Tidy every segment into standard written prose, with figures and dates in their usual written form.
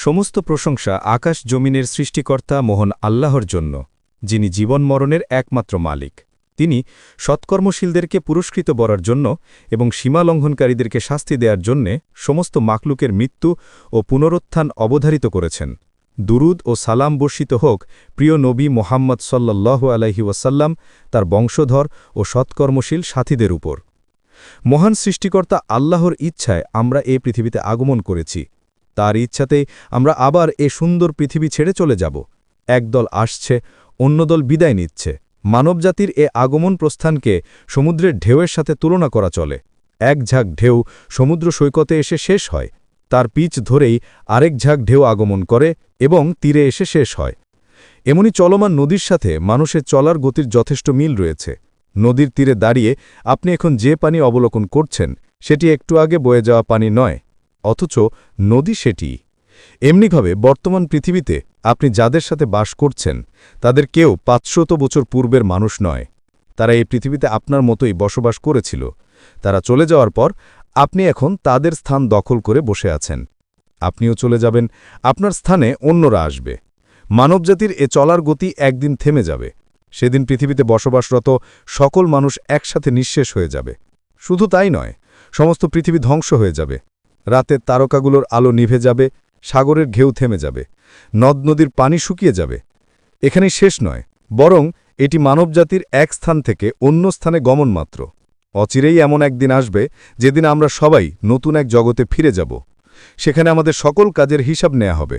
সমস্ত প্রশংসা আকাশ জমিনের সৃষ্টিকর্তা মহান আল্লাহর জন্য, যিনি জীবন মরণের একমাত্র মালিক। তিনি সৎকর্মশীলদেরকে পুরস্কৃত করার জন্য এবং সীমালঙ্ঘনকারীদেরকে শাস্তি দেওয়ার জন্যে সমস্ত মাকলুকের মৃত্যু ও পুনরুত্থান অবধারিত করেছেন। দুরুদ ও সালাম বর্ষিত হোক প্রিয় নবী মোহাম্মদ সাল্লাল্লাহু আলাইহি ওয়াসাল্লাম, তার বংশধর ও সৎকর্মশীল সাথীদের উপর। মহান সৃষ্টিকর্তা আল্লাহর ইচ্ছায় আমরা এ পৃথিবীতে আগমন করেছি। তার ইচ্ছাতেই আমরা আবার এ সুন্দর পৃথিবী ছেড়ে চলে যাব। একদল আসছে, অন্য দল বিদায় নিচ্ছে। মানবজাতির এ আগমন প্রস্থানকে সমুদ্রের ঢেউয়ের সাথে তুলনা করা চলে। এক ঝাঁক ঢেউ সমুদ্র সৈকতে এসে শেষ হয়, তার পিচ ধরেই আরেক ঝাঁক ঢেউ আগমন করে এবং তীরে এসে শেষ হয়। এমনি চলমান নদীর সাথে মানুষের চলার গতির যথেষ্ট মিল রয়েছে। নদীর তীরে দাঁড়িয়ে আপনি এখন যে পানি অবলোকন করছেন, সেটি একটু আগে বয়ে যাওয়া পানি নয়, অথচ নদী সেটি। এমনিভাবে বর্তমান পৃথিবীতে আপনি যাদের সাথে বাস করছেন, তাদের কেউ ৫০০ বছর পূর্বের মানুষ নয়। তারা এই পৃথিবীতে আপনার মতোই বসবাস করেছিল। তারা চলে যাওয়ার পর আপনি এখন তাদের স্থান দখল করে বসে আছেন। আপনিও চলে যাবেন, আপনার স্থানে অন্যরা আসবে। মানবজাতির এ চলার গতি একদিন থেমে যাবে। সেদিন পৃথিবীতে বসবাসরত সকল মানুষ একসাথে নিঃশেষ হয়ে যাবে। শুধু তাই নয়, সমস্ত পৃথিবী ধ্বংস হয়ে যাবে। রাতের তারকাগুলোর আলো নিভে যাবে, সাগরের ঢেউ থেমে যাবে, নদ নদীর পানি শুকিয়ে যাবে। এখানেই শেষ নয়, বরং এটি মানবজাতির এক স্থান থেকে অন্য স্থানে গমন মাত্র। অচিরেই এমন একদিন আসবে যেদিন আমরা সবাই নতুন এক জগতে ফিরে যাব। সেখানে আমাদের সকল কাজের হিসাব নেওয়া হবে।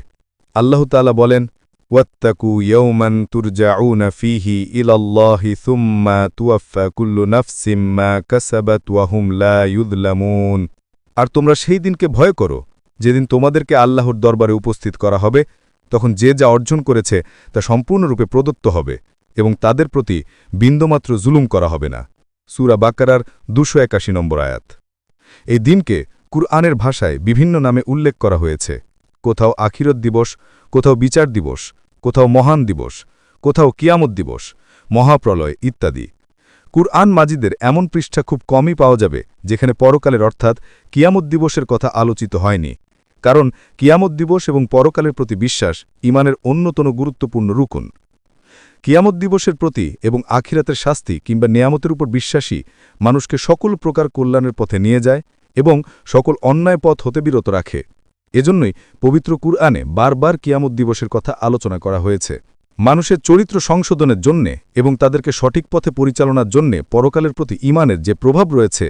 আল্লাহ তাআলা বলেন, ওয়াত্তাকু ইয়াওমান তুরজাউনা ফীহি ইলাল্লাহি সুম্মা তুওয়াফা কুল্লু নাফসিম মা কাসাবাত ওয়া হুম লা ইউযলামুন। আর তোমরা সেই দিনকে ভয় করো যেদিন তোমাদেরকে আল্লাহর দরবারে উপস্থিত করা হবে। তখন যে যা অর্জন করেছে তা সম্পূর্ণরূপে প্রদত্ত হবে এবং তাদের প্রতি বিন্দুমাত্র জুলুম করা হবে না। সূরা বাকারার ২৮১ নম্বর আয়াত। এই দিনকে কুরআনের ভাষায় বিভিন্ন নামে উল্লেখ করা হয়েছে। কোথাও আখিরত দিবস, কোথাও বিচার দিবস, কোথাও মহান দিবস, কোথাও কিয়ামত দিবস, মহাপ্রলয় ইত্যাদি। কুরআন মাজিদের এমন পৃষ্ঠা খুব কমই পাওয়া যাবে যেখানে পরকালের অর্থাৎ কিয়ামত দিবসের কথা আলোচিত হয়নি। কারণ কিয়ামত দিবস এবং পরকালের প্রতি বিশ্বাস ঈমানের অন্যতম গুরুত্বপূর্ণ রুকুন। কিয়ামত দিবসের প্রতি এবং আখিরাতের শাস্তি কিংবা নেয়ামতের উপর বিশ্বাসী মানুষকে সকল প্রকার কল্যাণের পথে নিয়ে যায় এবং সকল অন্যায় পথ হতে বিরত রাখে। এজন্যই পবিত্র কুরআনে বারবার কিয়ামত দিবসের কথা আলোচনা করা হয়েছে। মানুষের চরিত্র সংশোধনের জন্যে এবং তাদেরকে সঠিক পথে পরিচালনার জন্যে পরকালের প্রতি ঈমানের যে প্রভাব রয়েছে,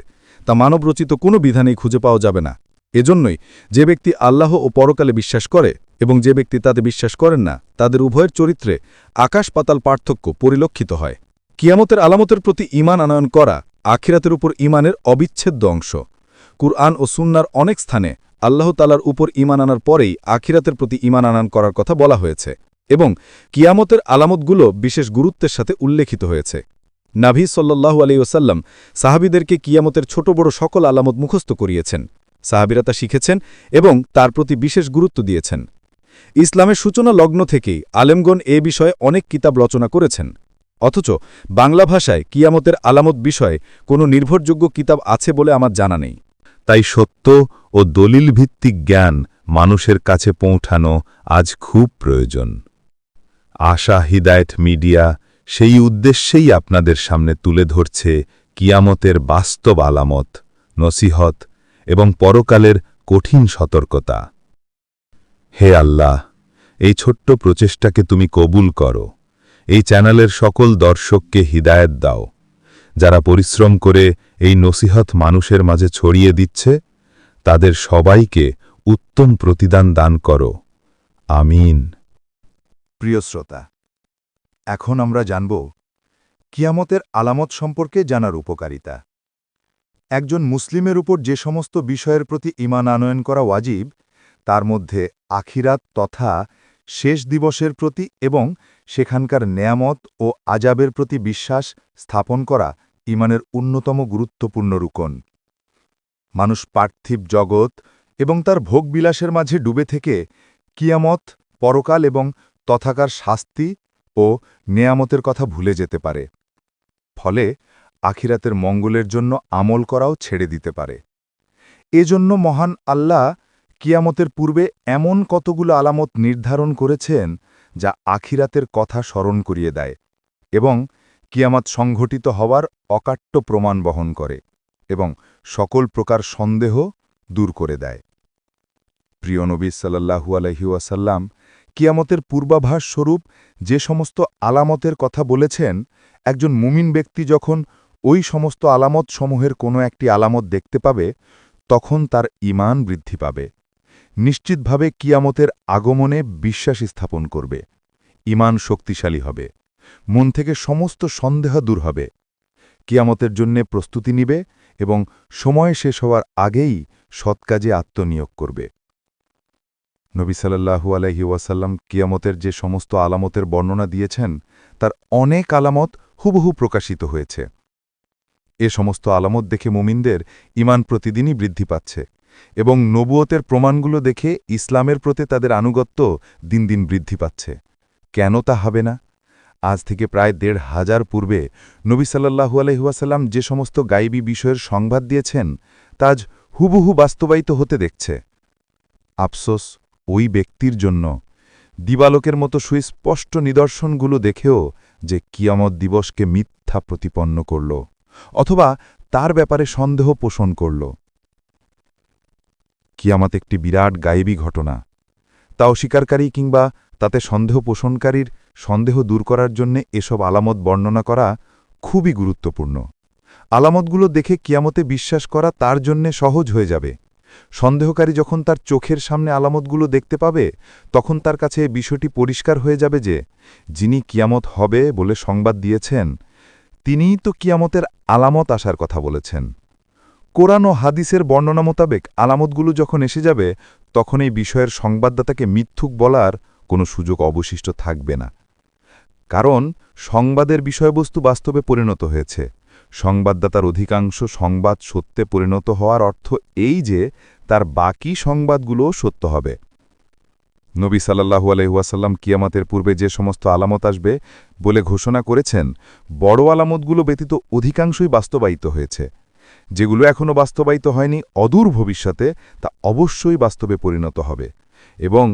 তা মানবরচিত কোনো বিধানেই খুঁজে পাওয়া যাবে না। এজন্যই যে ব্যক্তি আল্লাহ ও পরকালে বিশ্বাস করে এবং যে ব্যক্তি তাতে বিশ্বাস করেন না, তাদের উভয়ের চরিত্রে আকাশ পাতাল পার্থক্য পরিলক্ষিত হয়। কিয়ামতের আলামতের প্রতি ঈমান আনয়ন করা আখিরাতের উপর ঈমানের অবিচ্ছেদ্য অংশ। কুরআন ও সুন্নাহর অনেক স্থানে আল্লাহ তাআলার উপর ঈমান আনার পরেই আখিরাতের প্রতি ঈমান আনয়ন করার কথা বলা হয়েছে এবং কিয়ামতের আলামতগুলো বিশেষ গুরুত্বের সাথে উল্লেখিত হয়েছে। নবী সাল্লাল্লাহু আলাইহি ওয়াসাল্লাম সাহাবীদেরকে কিয়ামতের ছোট বড় সকল আলামত মুখস্থ করিয়েছেন। সাহাবীরা তা শিখেছেন এবং তার প্রতি বিশেষ গুরুত্ব দিয়েছেন। ইসলামের সূচনা লগ্ন থেকেই আলেমগণ এ বিষয়ে অনেক কিতাব রচনা করেছেন। অথচ বাংলা ভাষায় কিয়ামতের আলামত বিষয়ে কোনো নির্ভরযোগ্য কিতাব আছে বলে আমার জানা নেই। তাই সত্য ও দলিল ভিত্তিক জ্ঞান মানুষের কাছে পৌঁছানো আজ খুব প্রয়োজন। আশা হিদায়েত মিডিয়া সেই উদ্দেশ্যেই আপনাদের সামনে তুলে ধরছে কিয়ামতের বাস্তব আলামত, নসিহত এবং পরকালের কঠিন সতর্কতা। হে আল্লাহ, এই ছোট্ট প্রচেষ্টাকে তুমি কবুল করো। এই চ্যানেলের সকল দর্শককে হিদায়েত দাও। যারা পরিশ্রম করে এই নসিহত মানুষের মাঝে ছড়িয়ে দিচ্ছে, তাদের সবাইকে উত্তম প্রতিদান দান করো। আমিন। প্রিয় শ্রোতা, এখন আমরা জানব কিয়ামতের আলামত সম্পর্কে জানার উপকারিতা। একজন মুসলিমের উপর যে সমস্ত বিষয়ের প্রতি ঈমান আনয়ন করা ওয়াজিব, তার মধ্যে আখিরাত তথা শেষ দিবসের প্রতি এবং সেখানকার নেয়ামত ও আজাবের প্রতি বিশ্বাস স্থাপন করা ঈমানের অন্যতম গুরুত্বপূর্ণ রুকন। মানুষ পার্থিব জগৎ এবং তার ভোগবিলাসের মাঝে ডুবে থেকে কিয়ামত, পরকাল এবং তথাকার শাস্তি ও নেয়ামতের কথা ভুলে যেতে পারে। ফলে আখিরাতের মঙ্গলের জন্য আমল করাও ছেড়ে দিতে পারে। এজন্য মহান আল্লাহ কিয়ামতের পূর্বে এমন কতগুলো আলামত নির্ধারণ করেছেন যা আখিরাতের কথা স্মরণ করিয়ে দেয় এবং কিয়ামত সংঘটিত হওয়ার অকাট্য প্রমাণ বহন করে এবং সকল প্রকার সন্দেহ দূর করে দেয়। প্রিয় নবী সাল্লাল্লাহু আলাইহি ওয়াসাল্লাম কিয়ামতের পূর্বাভাস স্বরূপ যে সমস্ত আলামতের কথা বলেছেন, একজন মুমিন ব্যক্তি যখন ওই সমস্ত আলামত সমূহের কোনো একটি আলামত দেখতে পাবে, তখন তার ঈমান বৃদ্ধি পাবে, নিশ্চিতভাবে কিয়ামতের আগমনে বিশ্বাস স্থাপন করবে, ঈমান শক্তিশালী হবে, মন থেকে সমস্ত সন্দেহ দূর হবে, কিয়ামতের জন্যে প্রস্তুতি নিবে এবং সময় শেষ হওয়ার আগেই সৎকাজে আত্মনিয়োগ করবে। নবী সাল্লাল্লাহু আলাইহি ওয়াসাল্লাম কিয়ামতের যে সমস্ত আলামতের বর্ণনা দিয়েছেন, তার অনেক আলামত হুবহু প্রকাশিত হয়েছে। এ সমস্ত আলামত দেখে মুমিনদের ঈমান প্রতিদিনই বৃদ্ধি পাচ্ছে এবং নবুয়তের প্রমাণগুলো দেখে ইসলামের প্রতি তাদের আনুগত্য দিন দিন বৃদ্ধি পাচ্ছে। কেন তা হবে না? আজ থেকে প্রায় ১৫০০ পূর্বে নবী সাল্লাল্লাহু আলাইহি ওয়াসাল্লাম যে সমস্ত গায়েবী বিষয়ের সংবাদ দিয়েছেন, তা আজ হুবহু বাস্তবায়িত হতে দেখছে। আফসোস ওই ব্যক্তির জন্য, দিবালোকের মতো সুস্পষ্ট নিদর্শনগুলো দেখেও যে কিয়ামত দিবসকে মিথ্যা প্রতিপন্ন করল অথবা তার ব্যাপারে সন্দেহ পোষণ করল। কিয়ামত একটি বিরাট গায়েবী ঘটনা, তা অস্বীকারী কিংবা তাতে সন্দেহ পোষণকারীর সন্দেহ দূর করার জন্য এসব আলামত বর্ণনা করা খুবই গুরুত্বপূর্ণ। আলামতগুলো দেখে কিয়ামতে বিশ্বাস করা তার জন্যে সহজ হয়ে যাবে। সন্দেহকারী যখন তার চোখের সামনে আলামতগুলো দেখতে পাবে, তখন তার কাছে বিষয়টি পরিষ্কার হয়ে যাবে যে যিনি কিয়ামত হবে বলে সংবাদ দিয়েছেন, তিনিই তো কিয়ামতের আলামত আসার কথা বলেছেন। কোরআন ও হাদিসের বর্ণনা মোতাবেক আলামতগুলো যখন এসে যাবে, তখন এই বিষয়ের সংবাদদাতাকে মিথ্যুক বলার কোনো সুযোগ অবশিষ্ট থাকবে না। কারণ সংবাদের বিষয়বস্তু বাস্তবে পরিণত হয়েছে। সংবাদদাতার অধিকাংশ সংবাদ সত্যে পরিণত হওয়ার অর্থ এই যে তার বাকি সংবাদগুলোও সত্য হবে। নবী সাল্লাল্লাহু আলাইহি ওয়াসাল্লাম কিয়ামতের পূর্বে যে সমস্ত আলামত আসবে বলে ঘোষণা করেছেন, বড় আলামতগুলো ব্যতীত অধিকাংশই বাস্তবায়িত হয়েছে। যেগুলো এখনও বাস্তবায়িত হয়নি, অদূর ভবিষ্যতে তা অবশ্যই বাস্তবে পরিণত হবে এবং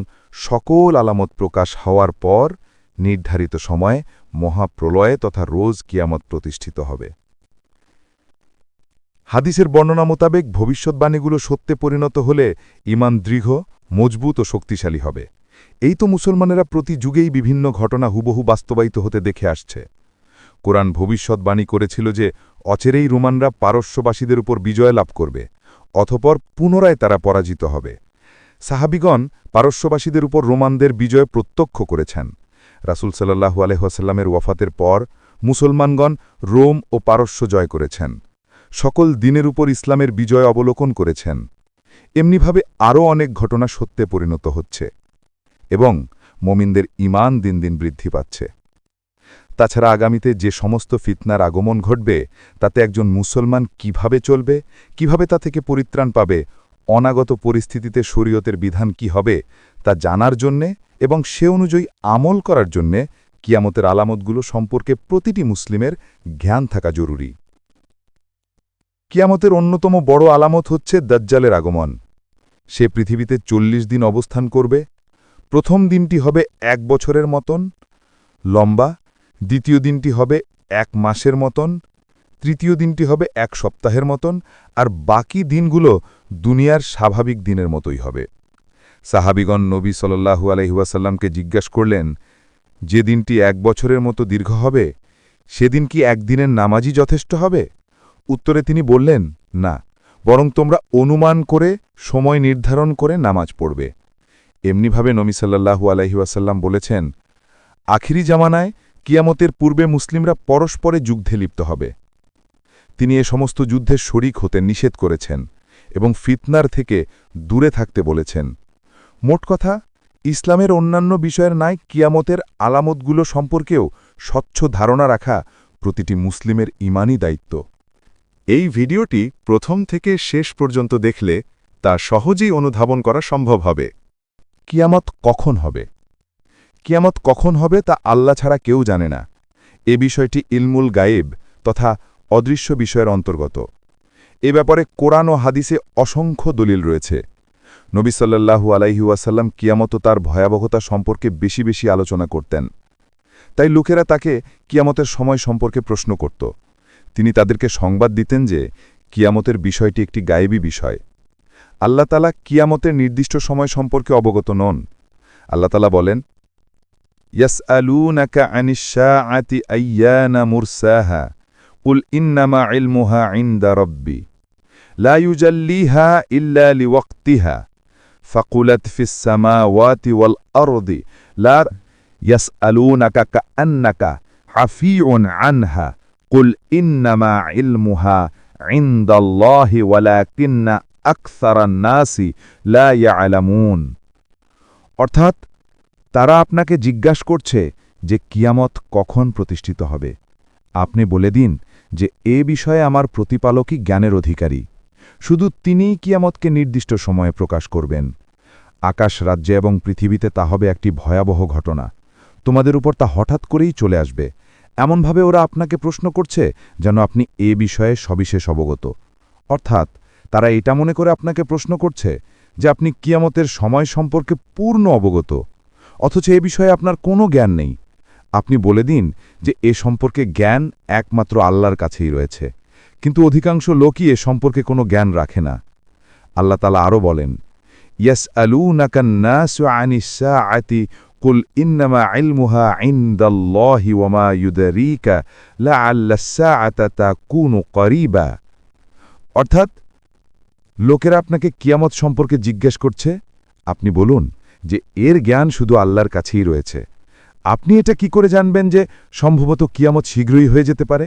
সকল আলামত প্রকাশ হওয়ার পর নির্ধারিত সময়ে মহাপ্রলয়ে তথা রোজ কিয়ামত প্রতিষ্ঠিত হবে। হাদিসের বর্ণনা মোতাবেক ভবিষ্যৎবাণীগুলো সত্যে পরিণত হলে ঈমান দৃঢ়, মজবুত ও শক্তিশালী হবে। এই তো মুসলমানেরা প্রতি যুগেই বিভিন্ন ঘটনা হুবহু বাস্তবায়িত হতে দেখে আসছে। কোরআন ভবিষ্যৎবাণী করেছিল যে অচেরেই রোমানরা পারস্যবাসীদের উপর বিজয় লাভ করবে, অতঃপর পুনরায় তারা পরাজিত হবে। সাহাবিগণ পারস্যবাসীদের উপর রোমানদের বিজয় প্রত্যক্ষ করেছেন। রাসূল সাল্লাল্লাহু আলাইহি ওয়াসাল্লামের ওয়াফাতের পর মুসলমানগণ রোম ও পারস্য জয় করেছেন, সকল দিনের উপর ইসলামের বিজয় অবলোকন করেছেন। এমনিভাবে আরও অনেক ঘটনা সত্যে পরিণত হচ্ছে এবং মুমিনদের ঈমান দিন দিন বৃদ্ধি পাচ্ছে। তাছাড়া আগামীতে যে সমস্ত ফিতনার আগমন ঘটবে, তাতে একজন মুসলমান কিভাবে চলবে, কিভাবে তা থেকে পরিত্রাণ পাবে, অনাগত পরিস্থিতিতে শরীয়তের বিধান কি হবে, তা জানার জন্যে এবং সে অনুযায়ী আমল করার জন্যে কিয়ামতের আলামতগুলো সম্পর্কে প্রতিটি মুসলিমের জ্ঞান থাকা জরুরি। কিয়ামতের অন্যতম বড় আলামত হচ্ছে দাজ্জালের আগমন। সে পৃথিবীতে ৪০ দিন অবস্থান করবে। প্রথম দিনটি হবে ১ বছরের মতন লম্বা, দ্বিতীয় দিনটি হবে ১ মাসের মতন, তৃতীয় দিনটি হবে ১ সপ্তাহের মতন, আর বাকি দিনগুলো দুনিয়ার স্বাভাবিক দিনের মতোই হবে। সাহাবিগণ নবী সাল্লাল্লাহু আলাইহি ওয়াসাল্লামকে জিজ্ঞাসা করলেন, যে দিনটি ১ বছরের মতো দীর্ঘ হবে, সেদিন কি একদিনের নামাজই যথেষ্ট হবে? উত্তরে তিনি বললেন, না, বরং তোমরা অনুমান করে সময় নির্ধারণ করে নামাজ পড়বে। এমনিভাবে নবী সাল্লাল্লাহু আলাইহি ওয়াসাল্লাম বলেছেন, আখিরি জামানায় কিয়ামতের পূর্বে মুসলিমরা পরস্পরে যুদ্ধে লিপ্ত হবে। তিনি এ সমস্ত যুদ্ধের শরিক হতে নিষেধ করেছেন এবং ফিতনার থেকে দূরে থাকতে বলেছেন। মোট কথা, ইসলামের অন্যান্য বিষয়ের ন্যায় কিয়ামতের আলামতগুলো সম্পর্কেও স্বচ্ছ ধারণা রাখা প্রতিটি মুসলিমের ঈমানি দায়িত্ব। এই ভিডিওটি প্রথম থেকে শেষ পর্যন্ত দেখলে তা সহজেই অনুধাবন করা সম্ভব হবে। কিয়ামত কখন হবে? কিয়ামত কখন হবে তা আল্লাহ ছাড়া কেউ জানে না। এ বিষয়টি ইলমুল গায়েব তথা অদৃশ্য বিষয়ের অন্তর্গত। এ ব্যাপারে কোরআন ও হাদিসে অসংখ্য দলিল রয়েছে। নবী সাল্লাল্লাহু আলাইহি ওয়াসাল্লাম কিয়ামত ও তার ভয়াবহতা সম্পর্কে বেশি বেশি আলোচনা করতেন। তাই লোকেরা তাকে কিয়ামতের সময় সম্পর্কে প্রশ্ন করত। তিনি তাদেরকে সংবাদ দিতেন যে কিয়ামতের বিষয়টি একটি গায়েবী বিষয়। আল্লাহ তাআলা কিয়ামতের নির্দিষ্ট সময় সম্পর্কে অবগত নন। আল্লাহ তাআলা বলেন, ইয়াসআলুনাকা আনিশ শাআতি আইয়ানা মুরসাহা কুল ইন্নামা ইলমুহা ইনদা রাব্বি লা ইউজাল্লিহা ইল্লা লিওয়াক্তিহা ফাকুলাত ফিস সামাওয়াতি ওয়াল আরদি লা ইয়াসআলুনাকা কাআন্নাকা হাফিউন আনহা কুল ইন্নামা ইলমুহা ইনদাল্লাহি ওয়ালাকিন্না আকসারান নাসি লা ইয়ালামুন। অর্থাৎ তারা আপনাকে জিজ্ঞাসা করছে যে কিয়ামত কখন প্রতিষ্ঠিত হবে। আপনি বলে দিন যে এ বিষয়ে আমার প্রতিপালকই জ্ঞানের অধিকারী, শুধু তিনিই কিয়ামতকে নির্দিষ্ট সময়ে প্রকাশ করবেন। আকাশ রাজ্যে এবং পৃথিবীতে তা হবে একটি ভয়াবহ ঘটনা। তোমাদের উপর তা হঠাৎ করেই চলে আসবে। এমনভাবে ওরা আপনাকে প্রশ্ন করছে যেন আপনি এ বিষয়ে সবিশেষ অবগত। অর্থাৎ তারা এটা মনে করে আপনাকে প্রশ্ন করছে যে আপনি কিয়ামতের সময় সম্পর্কে পূর্ণ অবগত, অথচ এ বিষয়ে আপনার কোনো জ্ঞান নেই। আপনি বলে দিন যে এ সম্পর্কে জ্ঞান একমাত্র আল্লাহর কাছেই রয়েছে, কিন্তু অধিকাংশ লোকই এ সম্পর্কে কোনো জ্ঞান রাখে না। আল্লাহ তাআলা আরও বলেন, ইয়াসআলুনাকা আন-নাসু আনিস সাআতি কুল ইন্নামা ইলমুহা ইনদাল্লাহি ওয়া মা ইউদরিকা লাআল্লাস সাআতা তাকুনু করিবা। অর্থাৎ লোকেরা আপনাকে কিয়ামত সম্পর্কে জিজ্ঞেস করছে, আপনি বলুন যে এর জ্ঞান শুধু আল্লাহর কাছেই রয়েছে। আপনি এটা কি করে জানবেন যে সম্ভবত কিয়ামত শীঘ্রই হয়ে যেতে পারে?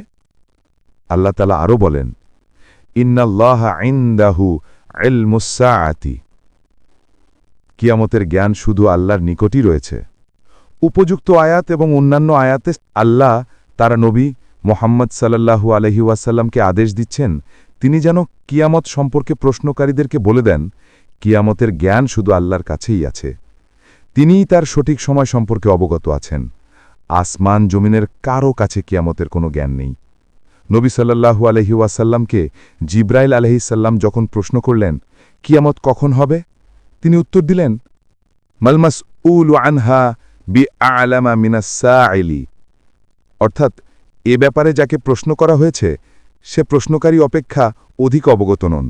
আল্লাহ তাআলা আরও বলেন, ইন্নাল্লাহা ইনদাহু ইলমুস সাআতি। কিয়ামতের জ্ঞান শুধু আল্লাহর নিকটই রয়েছে। উপযুক্ত আয়াত এবং অন্যান্য আয়াতে আল্লাহ তারা নবী মুহাম্মদ সাল্লাল্লাহু আলাইহি ওয়াসাল্লামকে আদেশ দিচ্ছেন তিনি যেন কিয়ামত সম্পর্কে প্রশ্নকারীদেরকে বলে দেন, কিয়ামতের জ্ঞান শুধু আল্লাহর কাছেই আছে। তিনিই তার সঠিক সময় সম্পর্কে অবগত আছেন। আসমান জমিনের কারও কাছে কিয়ামতের কোনো জ্ঞান নেই। নবী সাল্লাল্লাহু আলাইহি ওয়াসাল্লামকে জিব্রাইল আলাইহিসসালাম যখন প্রশ্ন করলেন কিয়ামত কখন হবে, তিনি উত্তর দিলেন, মাল মাসউলু আনহা বিআলামা মিনাস সাইলি। অর্থাৎ এ ব্যাপারে যাকে প্রশ্ন করা হয়েছে সে প্রশ্নকারী অপেক্ষা অধিক অবগত নন।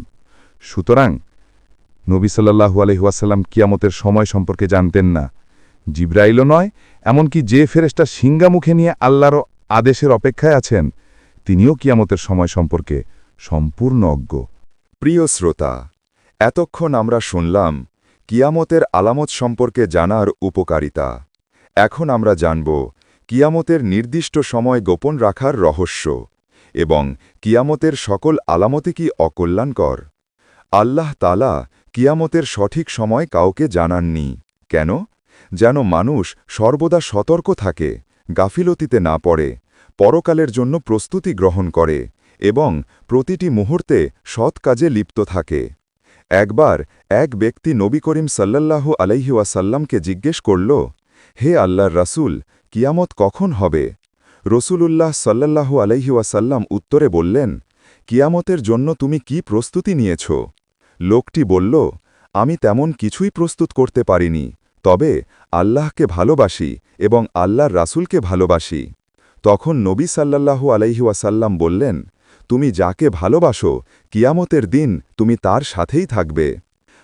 সুতরাং নবী সাল্লাল্লাহু আলাইহি ওয়াসাল্লাম কিয়ামতের সময় সম্পর্কে জানতেন না। জিব্রাইলও নয়, এমনকি যে ফেরেশতা সিংহা মুখে নিয়ে আল্লাহর আদেশের অপেক্ষায় আছেন তিনিও কিয়ামতের সময় সম্পর্কে সম্পূর্ণ অজ্ঞ। প্রিয় শ্রোতা, এতক্ষণ আমরা শুনলাম কিয়ামতের আলামত সম্পর্কে জানার উপকারিতা। এখন আমরা জানব কিয়ামতের নির্দিষ্ট সময় গোপন রাখার রহস্য এবং কিয়ামতের সকল আলামতে কি অকল্যাণকর। আল্লাহ তাআলা কিয়ামতের সঠিক সময় কাউকে জানাননি। কেন? যেন মানুষ সর্বদা সতর্ক থাকে, গাফিলতিতে না পড়ে, পরকালের জন্য প্রস্তুতি গ্রহণ করে এবং প্রতিটি মুহূর্তে সৎ কাজে লিপ্ত থাকে। একবার এক ব্যক্তি নবী করিম সাল্লাল্লাহু আলাইহি ওয়াসাল্লামকে জিজ্ঞেস করল, হে আল্লাহর রাসূল, কিয়ামত কখন হবে? রসূলুল্লাহ সাল্লাল্লাহু আলাইহি ওয়াসাল্লাম উত্তরে বললেন, কিয়ামতের জন্য তুমি কি প্রস্তুতি নিয়েছ? লোকটি বলল, আমি তেমন কিছুই প্রস্তুত করতে পারিনি, তবে আল্লাহকে ভালোবাসি এবং আল্লাহর রাসূলকে ভালোবাসি। তখন নবী সাল্লাল্লাহু আলাইহি ওয়াসাল্লাম বললেন, তুমি যাকে ভালোবাসো কিয়ামতের দিন তুমি তার সাথেই থাকবে।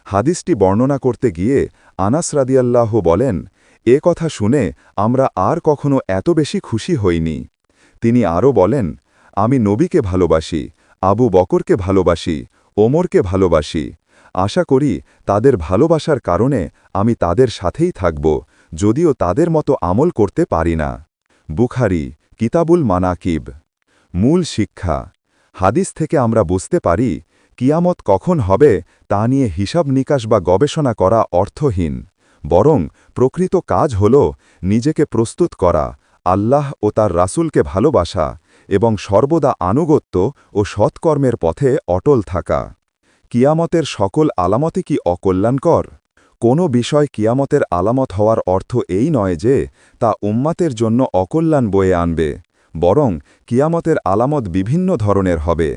হাদিসটি বর্ণনা করতে গিয়ে আনাস রাদিয়াল্লাহু বলেন, এ কথা শুনে আমরা আর কখনো এত বেশি খুশি হইনি। তিনি আরও বলেন, আমি নবীকে ভালোবাসি, আবু বকরকে ভালোবাসি, ওমরকে ভালোবাসি। আশা করি তাদের ভালোবাসার কারণে আমি তাদের সাথেই থাকব, যদিও তাদের মতো আমল করতে পারি না। বুখারী, কিতাবুল মানাকিব। মূল শিক্ষা। হাদিস থেকে আমরা বুঝতে পারি কিয়ামত কখন হবে তা নিয়ে হিসাব নিকাশ বা গবেষণা করা অর্থহীন, বরং প্রকৃত কাজ হল নিজেকে প্রস্তুত করা, আল্লাহ ও তার রাসূলকে ভালোবাসা এবং সর্বদা আনুগত্য ও সৎকর্মের পথে অটল থাকা। কিয়ামতের সকল আলামতে কি অকল্যাণকর? কোনো বিষয় কিয়ামতের আলামত হওয়ার অর্থ এই নয় যে তা উম্মাতের জন্য অকল্যাণ বয়ে আনবে, বরং কিয়ামতের আলামত বিভিন্ন ধরনের হবে।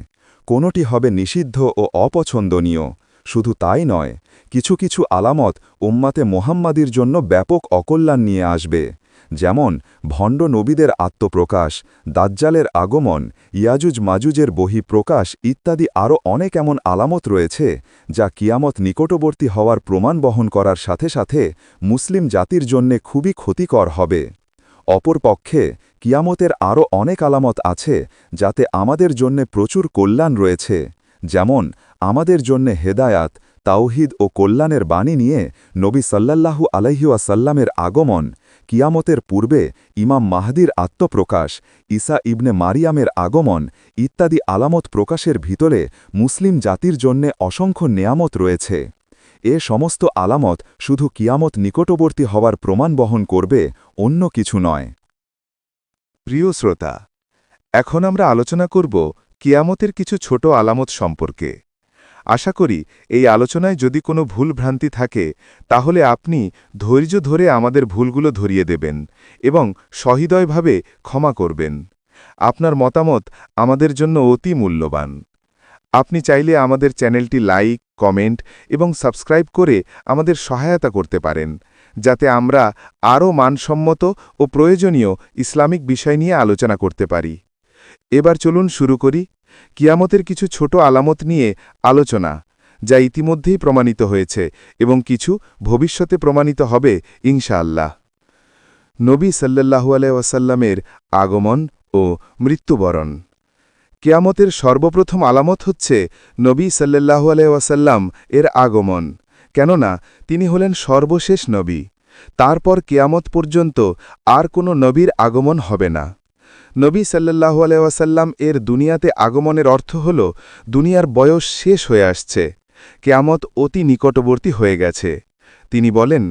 কোনোটি হবে নিষিদ্ধ ও অপছন্দনীয়, শুধু তাই নয়, কিছু কিছু আলামত উম্মাতে মোহাম্মাদির জন্য ব্যাপক অকল্যাণ নিয়ে আসবে, যেমন ভণ্ড নবীদের আত্মপ্রকাশ, দাজ্জালের আগমন, ইয়াজুজ মাজুজের বহিঃপ্রকাশ ইত্যাদি আরও অনেক এমন আলামত রয়েছে যা কিয়ামত নিকটবর্তী হওয়ার প্রমাণ বহন করার সাথে সাথে মুসলিম জাতির জন্যে খুবই ক্ষতিকর হবে। অপরপক্ষে কিয়ামতের আরও অনেক আলামত আছে যাতে আমাদের জন্যে প্রচুর কল্যাণ রয়েছে, যেমন আমাদের জন্যে হেদায়াত, তাওহিদ ও কল্যাণের বাণী নিয়ে নবী সাল্লাল্লাহু আলাইহি ওয়াসাল্লামের আগমন, কিয়ামতের পূর্বে ইমাম মাহদির আত্মপ্রকাশ, ঈসা ইবনে মারিয়ামের আগমন ইত্যাদি আলামত প্রকাশের ভিতরে মুসলিম জাতির জন্যে অসংখ্য নেয়ামত রয়েছে। এ সমস্ত আলামত শুধু কিয়ামত নিকটবর্তী হওয়ার প্রমাণ বহন করবে, অন্য কিছু নয়। প্রিয় শ্রোতা, এখন আমরা আলোচনা করব কিয়ামতের কিছু ছোট আলামত সম্পর্কে। আশা করি এই আলোচনায় যদি কোনো ভুলভ্রান্তি থাকে তাহলে আপনি ধৈর্য ধরে আমাদের ভুলগুলো ধরিয়ে দেবেন এবং সহৃদয়ভাবে ক্ষমা করবেন। আপনার মতামত আমাদের জন্য অতি মূল্যবান। আপনি চাইলে আমাদের চ্যানেলটি লাইক, কমেন্ট এবং সাবস্ক্রাইব করে আমাদের সহায়তা করতে পারেন, যাতে আমরা আরও মানসম্মত ও প্রয়োজনীয় ইসলামিক বিষয় নিয়ে আলোচনা করতে পারি। এবার চলুন শুরু করি কিয়ামতের কিছু ছোট আলামত নিয়ে আলোচনা, যা ইতিমধ্যেই প্রমাণিত হয়েছে এবং কিছু ভবিষ্যতে প্রমাণিত হবে ইনশাআল্লাহ। নবী সাল্লাল্লাহু আলাইহি ওয়াসাল্লামের আগমন ও মৃত্যুবরণ। কিয়ামতের সর্বপ্রথম আলামত হচ্ছে নবী সাল্লাল্লাহু আলাইহি ওয়াসাল্লাম এর আগমন, কেননা তিনি হলেন সর্বশেষ নবী। তারপর কিয়ামত পর্যন্ত আর কোনো নবীর আগমন হবে না। নবী সাল্লাল্লাহু আলাইহি ওয়াসাল্লাম এর দুনিয়াতে আগমনের অর্থ হল দুনিয়ার বয়স শেষ হয়ে আসছে, কিয়ামত অতি নিকটবর্তী হয়ে গেছে। তিনি বলেন,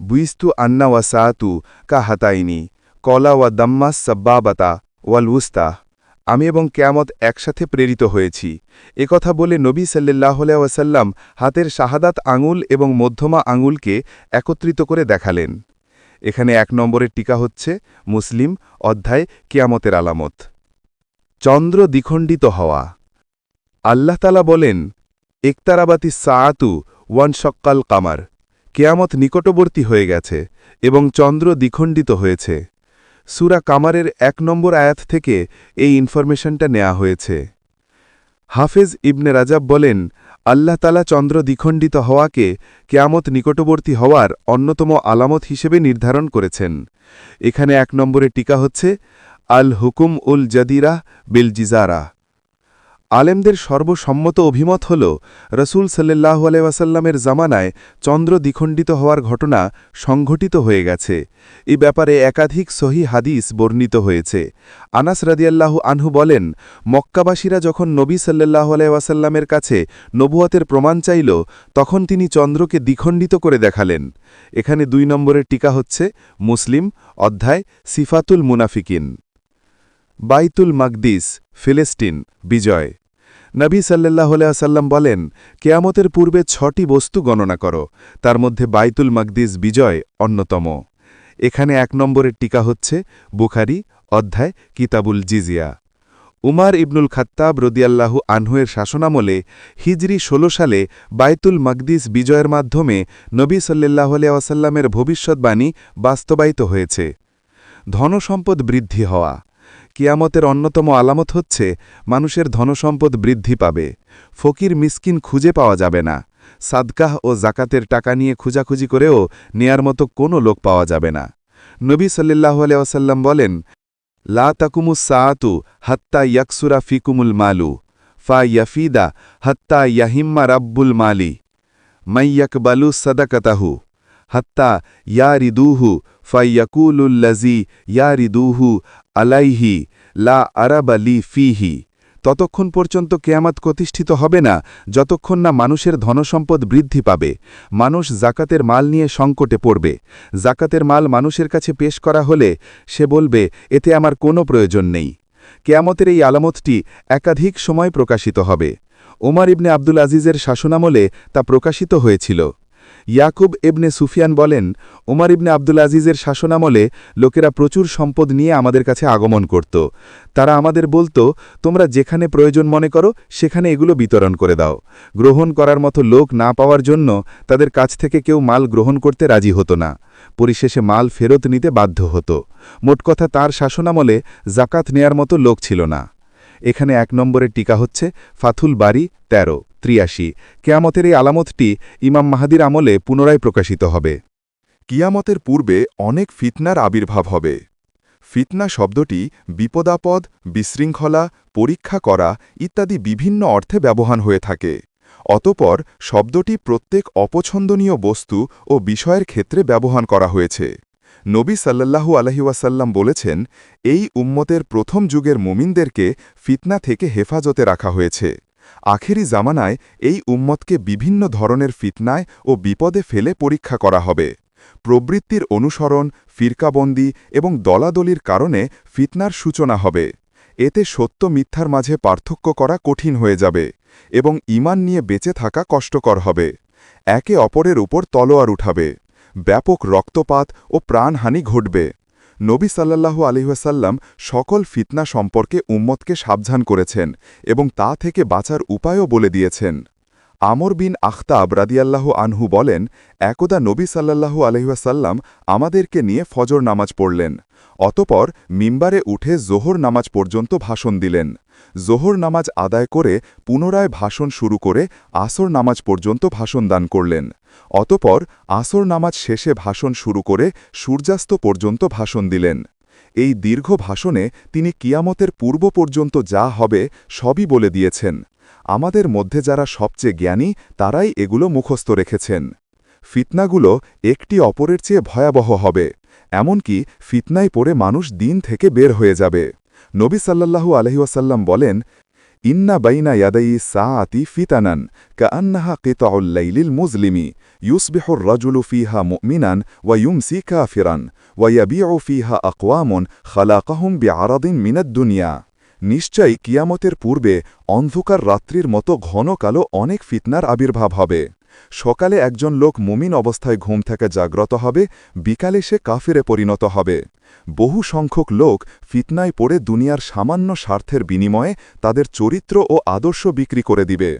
বুইস্তু আন্না ওয়াসাতু কা হাতাইনি কলা ওয়া দাম্মাস সাব্বাবাতা ওয়াল উস্তা। আমি এবং কিয়ামত একসাথে প্রেরিত হয়েছি। একথা বলে নবী সাল্লাল্লাহু আলাইহি ওয়াসাল্লাম হাতের শাহাদাত আঙুল এবং মধ্যমা আঙুলকে একত্রিত করে দেখালেন। এখানে ১ নম্বরের টিকা হচ্ছে মুসলিম অধ্যায় কিয়ামতের আলামত। চন্দ্র দ্বিখণ্ডিত হওয়া। আল্লাহ তাআলা বলেন, ইকতারাবাতি সাআতু ওয়ানশাক্কাল কামার। কিয়ামত নিকটবর্তী হয়ে গেছে এবং চন্দ্র দ্বিখণ্ডিত হয়েছে। সূরা কামারের ১ নম্বর আয়াত থেকে এই ইনফরমেশনটা নেওয়া হয়েছে। হাফেজ ইবনে রাজাব বলেন, আল্লাহ তাআলা চন্দ্র দ্বিখণ্ডিত হওয়াকে কিয়ামত নিকটবর্তী হওয়ার অন্যতম আলামত হিসেবে নির্ধারণ করেছেন। এখানে ১ নম্বরের টিকা হচ্ছে আল হুকুম উল জাদিরা বিল জিজারা। আলেমদের সর্বসম্মত অভিমত হল রসুল সাল্লাল্লাহু আলাইহি ওয়াসাল্লামের জামানায় চন্দ্র দ্বিখণ্ডিত হওয়ার ঘটনা সংঘটিত হয়ে গেছে। এ ব্যাপারে একাধিক সহিহ হাদিস বর্ণিত হয়েছে। আনাস রাদিয়াল্লাহু আনহু বলেন, মক্কাবাসীরা যখন নবী সাল্লাল্লাহু আলাইহি ওয়াসাল্লামের কাছে নবুয়তের প্রমাণ চাইল, তখন তিনি চন্দ্রকে দ্বিখণ্ডিত করে দেখালেন। এখানে ২ নম্বরের টিকা হচ্ছে মুসলিম অধ্যায় সিফাতুল মুনাফিকিন। বাইতুল মাকদিস ফিলিস্তিন বিজয়। নবী সাল্লাল্লাহু আলাইহি ওয়াসাল্লাম বলেন, কিয়ামতের পূর্বে ৬টি বস্তু গণনা করো, তার মধ্যে বাইতুল মাকদিস বিজয় অন্যতম। এখানে ১ নম্বরের টিকা হচ্ছে বুখারী অধ্যায় কিতাবুল জিজিয়া। উমার ইবনুল খাত্তাব রদিয়াল্লাহু আনহু-এর শাসনামলে হিজরি ১৬ সালে বাইতুল মাকদিস বিজয়ের মাধ্যমে নবী সাল্লাল্লাহু আলাইহি ওয়াসাল্লামের ভবিষ্যদ্বাণী বাস্তবায়িত হয়েছে। ধনসম্পদ বৃদ্ধি হওয়া। কিয়ামতের অন্যতম আলামত হচ্ছে মানুষের ধনসম্পদ বৃদ্ধি পাবে। ফকির মিসকিন খুঁজে পাওয়া যাবে না। সাদকাহ ও জাকাতের টাকা নিয়ে খুঁজাখুঁজি করেও নেয়ার মতো কোনো লোক পাওয়া যাবে না। নবী সাল্লাল্লাহু আলাইহি ওয়াসাল্লাম বলেন, লা তাকুমুস সাআতু হাত্তা ইয়াকসুরা ফিকুমুল মালু ফা ইয়াফিদা হাত্তা ইয়াহিম্মা রাব্বুল মালি মাইয়াকবালু সাদাকাতাহু হাত্তা ইয়ারিদুহু ফাইয়াকুলুল্লাজি ইয়ারিদুহু আলাইহি লা আরাবা লি ফিহি। ততক্ষণ পর্যন্ত কিয়ামত প্রতিষ্ঠিত হবে না যতক্ষণ না মানুষের ধনসম্পদ বৃদ্ধি পাবে। মানুষ জাকাতের মাল নিয়ে সংকটে পড়বে। জাকাতের মাল মানুষের কাছে পেশ করা হলে সে বলবে, এতে আমার কোনো প্রয়োজন নেই। কিয়ামতের এই আলামতটি একাধিক সময় প্রকাশিত হবে। ওমর ইবনে আব্দুল আজিজের শাসনামলে তা প্রকাশিত হয়েছিল। ইয়াকুব ইবনে সুফিয়ান বলেন, ওমর ইবনে আব্দুল আজিজের শাসনামলে লোকেরা প্রচুর সম্পদ নিয়ে আমাদের কাছে আগমন করত। তারা আমাদের বলতো, তোমরা যেখানে প্রয়োজন মনে করো সেখানে এগুলো বিতরণ করে দাও। গ্রহণ করার মতো লোক না পাওয়ার জন্য তাদের কাছ থেকে কেউ মাল গ্রহণ করতে রাজি হতো না। পরিশেষে মাল ফেরত নিতে বাধ্য হতো। মোট কথা তার শাসনামলে জাকাত নেয়ার মতো লোক ছিল না। এখানে ১ নম্বরের টিকা হচ্ছে ফাথুল বারি ১৩:৮৩। কেয়ামতের এই আলামতটি ইমাম মাহাদির আমলে পুনরায় প্রকাশিত হবে। কিয়ামতের পূর্বে অনেক ফিতনার আবির্ভাব হবে। ফিতনা শব্দটি বিপদাপদ, বিশৃঙ্খলা, পরীক্ষা করা ইত্যাদি বিভিন্ন অর্থে ব্যবহার হয়ে থাকে। অতঃপর শব্দটি প্রত্যেক অপছন্দনীয় বস্তু ও বিষয়ের ক্ষেত্রে ব্যবহার করা হয়েছে। নবী সাল্লাল্লাহু আলাইহি ওয়াসাল্লাম বলেছেন, এই উম্মতের প্রথম যুগের মুমিনদেরকে ফিতনা থেকে হেফাজতে রাখা হয়েছে। আখেরি জামানায় এই উম্মতকে বিভিন্ন ধরনের ফিতনায় ও বিপদে ফেলে পরীক্ষা করা হবে। প্রবৃত্তির অনুসরণ, ফিরকাবন্দি এবং দলাদলির কারণে ফিতনার সূচনা হবে। এতে সত্য মিথ্যার মাঝে পার্থক্য করা কঠিন হয়ে যাবে এবং ঈমান নিয়ে বেঁচে থাকা কষ্টকর হবে। একে অপরের উপর তলোয়ার উঠাবে। ব্যাপক রক্তপাত ও প্রাণহানি ঘটবে। নবী সাল্লাল্লাহু আলাইহি ওয়াসাল্লাম সকল ফিতনা সম্পর্কে উম্মতকে সাবধান করেছেন এবং তা থেকে বাঁচার উপায়ও বলে দিয়েছেন। আমর বিন আখতাব রাদিয়াল্লাহু আনহু বলেন, একদা নবী সাল্লাল্লাহু আলাইহি ওয়াসাল্লাম আমাদেরকে নিয়ে ফজর নামাজ পড়লেন। অতপর মিম্বারে উঠে জোহর নামাজ পর্যন্ত ভাষণ দিলেন। জোহর নামাজ আদায় করে পুনরায় ভাষণ শুরু করে আসর নামাজ পর্যন্ত ভাষণ দান করলেন। অতপর আসর নামাজ শেষে ভাষণ শুরু করে সূর্যাস্ত পর্যন্ত ভাষণ দিলেন। এই দীর্ঘ ভাষণে তিনি কিয়ামতের পূর্ব পর্যন্ত যা হবে সবই বলে দিয়েছেন। আমাদের মধ্যে যারা সবচেয়ে জ্ঞানী তারাই এগুলো মুখস্থ রেখেছেন। ফিতনাগুলো একটি অপরের চেয়ে ভয়াবহ হবে, এমনকি ফিতনায় পড়ে মানুষ দিন থেকে বের হয়ে যাবে। নবী সাল্লাল্লাহু আলাইহি ওয়াসাল্লাম বলেন, ইন্না বাইনা ইয়াদাই সাআতি ফিতানান কাআন্নাহা কিতাউল লাইলিল মুজলিমি ইউসবিহুর রাজুলু ফিহা মুমিনান ওয়া ইউমসি কাফিরান ওয়া ইয়াবিউ ফিহা আকওয়ামুন খালাকাহুম বিআরাদিন মিনাদ দুনিয়া। নিশ্চয়ই কিয়ামতের পূর্বে অন্ধকার রাত্রির মতো ঘন কালো অনেক ফিতনার আবির্ভাব হবে। সকালে একজন লোক মুমিন অবস্থায় ঘুম থেকে জাগ্রত হবে, বিকালে সে কাফিরে পরিণত হবে। বহু সংখ্যক লোক ফিতনায় পড়ে দুনিয়ার সামান্য স্বার্থের বিনিময়ে তাদের চরিত্র ও আদর্শ বিক্রি করে দিবে।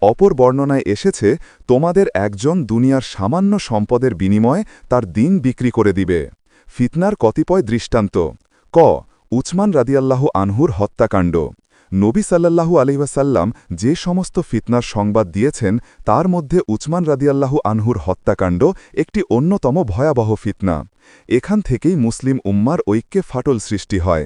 অপর বর্ণনায় এসেছে, তোমাদের একজন দুনিয়ার সামান্য সম্পদের বিনিময়ে তার দিন বিক্রি করে দিবে। ফিতনার কতিপয় দৃষ্টান্ত। ক উসমান রাদিয়াল্লাহু আনহুর হত্যাকাণ্ড। নবী সাল্লাল্লাহু আলাইহি ওয়াসাল্লাম যে সমস্ত ফিতনার সংবাদ দিয়েছেন তার মধ্যে উসমান রাদিয়াল্লাহু আনহুর হত্যাকাণ্ড একটি অন্যতম ভয়াবহ ফিতনা। এখান থেকেই মুসলিম উম্মার ঐক্যে ফাটল সৃষ্টি হয়।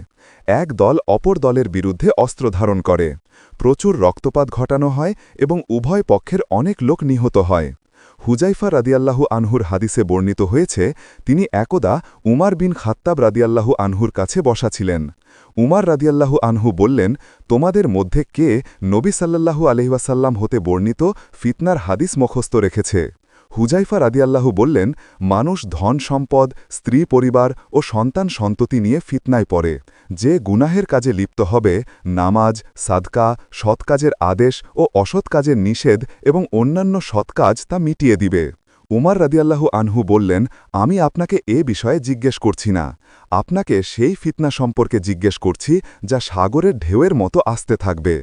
এক দল অপর দলের বিরুদ্ধে অস্ত্র ধারণ করে। প্রচুর রক্তপাত ঘটানো হয় এবং উভয় পক্ষের অনেক লোক নিহত হয়। হুজাইফা রাদিয়াল্লাহু আনহুর হাদিসে বর্ণিত হয়েছে, তিনি একদা উমার বিন খাত্তাব রাদিয়াল্লাহু আনহুর কাছে বসা ছিলেন। উমার রাদিয়াল্লাহু আনহু বললেন, তোমাদের মধ্যে কে নবী সাল্লাল্লাহু আলাইহি ওয়াসাল্লাম হতে বর্ণিত ফিতনার হাদিস মুখস্থ রেখেছে? হুজাইফা রাদিয়াল্লাহু বললেন, মানুষ ধন সম্পদ, স্ত্রী পরিবার ও সন্তান সন্ততি নিয়ে ফিতনায় পড়ে। যে গুনাহের কাজে লিপ্ত হবে, নামাজ, সাদকা, সৎ কাজের আদেশ ও অসৎ কাজের নিষেধ এবং অন্যান্য সৎ কাজ তা মিটিয়ে দিবে। উমার রাদিয়াল্লাহু আনহু বললেন, আমি আপনাকে এ বিষয়ে জিজ্ঞেস করছি না, আপনাকে সেই ফিতনা সম্পর্কে জিজ্ঞেস করছি যা সাগরের ঢেউয়ের মতো আসতে থাকবে।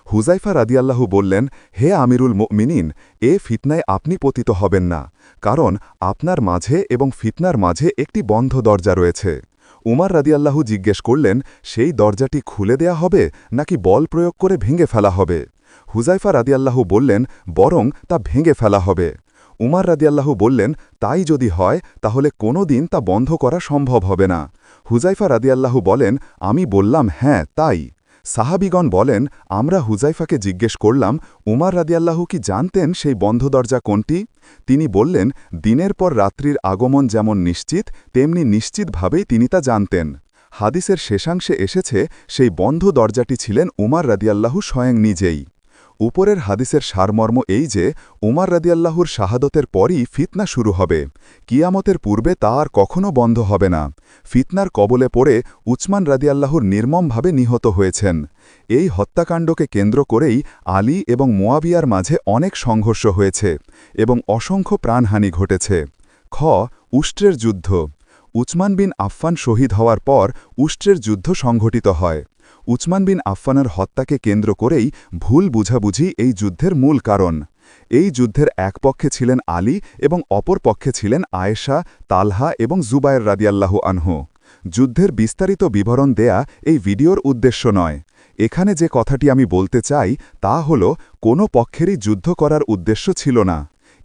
হুজাইফা রাদিয়াল্লাহু বললেন, হে আমিরুল মুমিনিন, এ ফিতনায় আপনি পতিত হবেন না, কারণ আপনার মাঝে এবং ফিতনার মাঝে একটি বন্ধ দরজা রয়েছে। উমার রাদিয়াল্লাহু জিজ্ঞেস করলেন, সেই দরজাটি খুলে দেয়া হবে নাকি বল প্রয়োগ করে ভেঙে ফেলা হবে? হুজাইফা রাদিয়াল্লাহু বললেন, বরং তা ভেঙে ফেলা হবে। উমার রাদিয়াল্লাহু বললেন, তাই যদি হয় তাহলে কোনো দিন তা বন্ধ করা সম্ভব হবে না। হুজাইফা রাদিয়াল্লাহু বলেন, আমি বললাম, হ্যাঁ তাই। সাহাবিগণ বলেন, আমরা হুজাইফাকে জিজ্ঞেস করলাম, উমার রাদিয়াল্লাহু কি জানতেন সেই বন্ধ দরজা কোনটি? তিনি বললেন, দিনের পর রাত্রির আগমন যেমন নিশ্চিত, তেমনি নিশ্চিতভাবেই তিনি তা জানতেন। হাদিসের শেষাংশে এসেছে, সেই বন্ধ দরজাটি ছিলেন উমার রাদিয়াল্লাহু স্বয়ং নিজেই। উপরের হাদিসের সারমর্ম এই যে উমার রাদিয়াল্লাহুর শাহাদতের পরই ফিতনা শুরু হবে, কিয়ামতের পূর্বে তা আর কখনও বন্ধ হবে না। ফিতনার কবলে পড়ে উসমান রাদিয়াল্লাহুর নির্মমভাবে নিহত হয়েছেন। এই হত্যাকাণ্ডকে কেন্দ্র করেই আলী এবং মুয়াবিয়ার মাঝে অনেক সংঘর্ষ হয়েছে এবং অসংখ্য প্রাণহানি ঘটেছে। খ উষ্ট্রের যুদ্ধ। উসমান বিন আফফান শহীদ হওয়ার পর উষ্ট্রের যুদ্ধ সংঘটিত হয়। উসমান বিন আফফানের হত্যাকে কেন্দ্র করেই ভুল বুঝাবুঝি এই যুদ্ধের মূল কারণ। এই যুদ্ধের এক পক্ষে ছিলেন আলী এবং অপর পক্ষে ছিলেন আয়েশা, তালহা এবং জুবায়ের রাদিয়াল্লাহু আনহু। যুদ্ধের বিস্তারিত বিবরণ দেয়া এই ভিডিওর উদ্দেশ্য নয়। এখানে যে কথাটি আমি বলতে চাই তা হল কোনো পক্ষেরই যুদ্ধ করার উদ্দেশ্য ছিল না।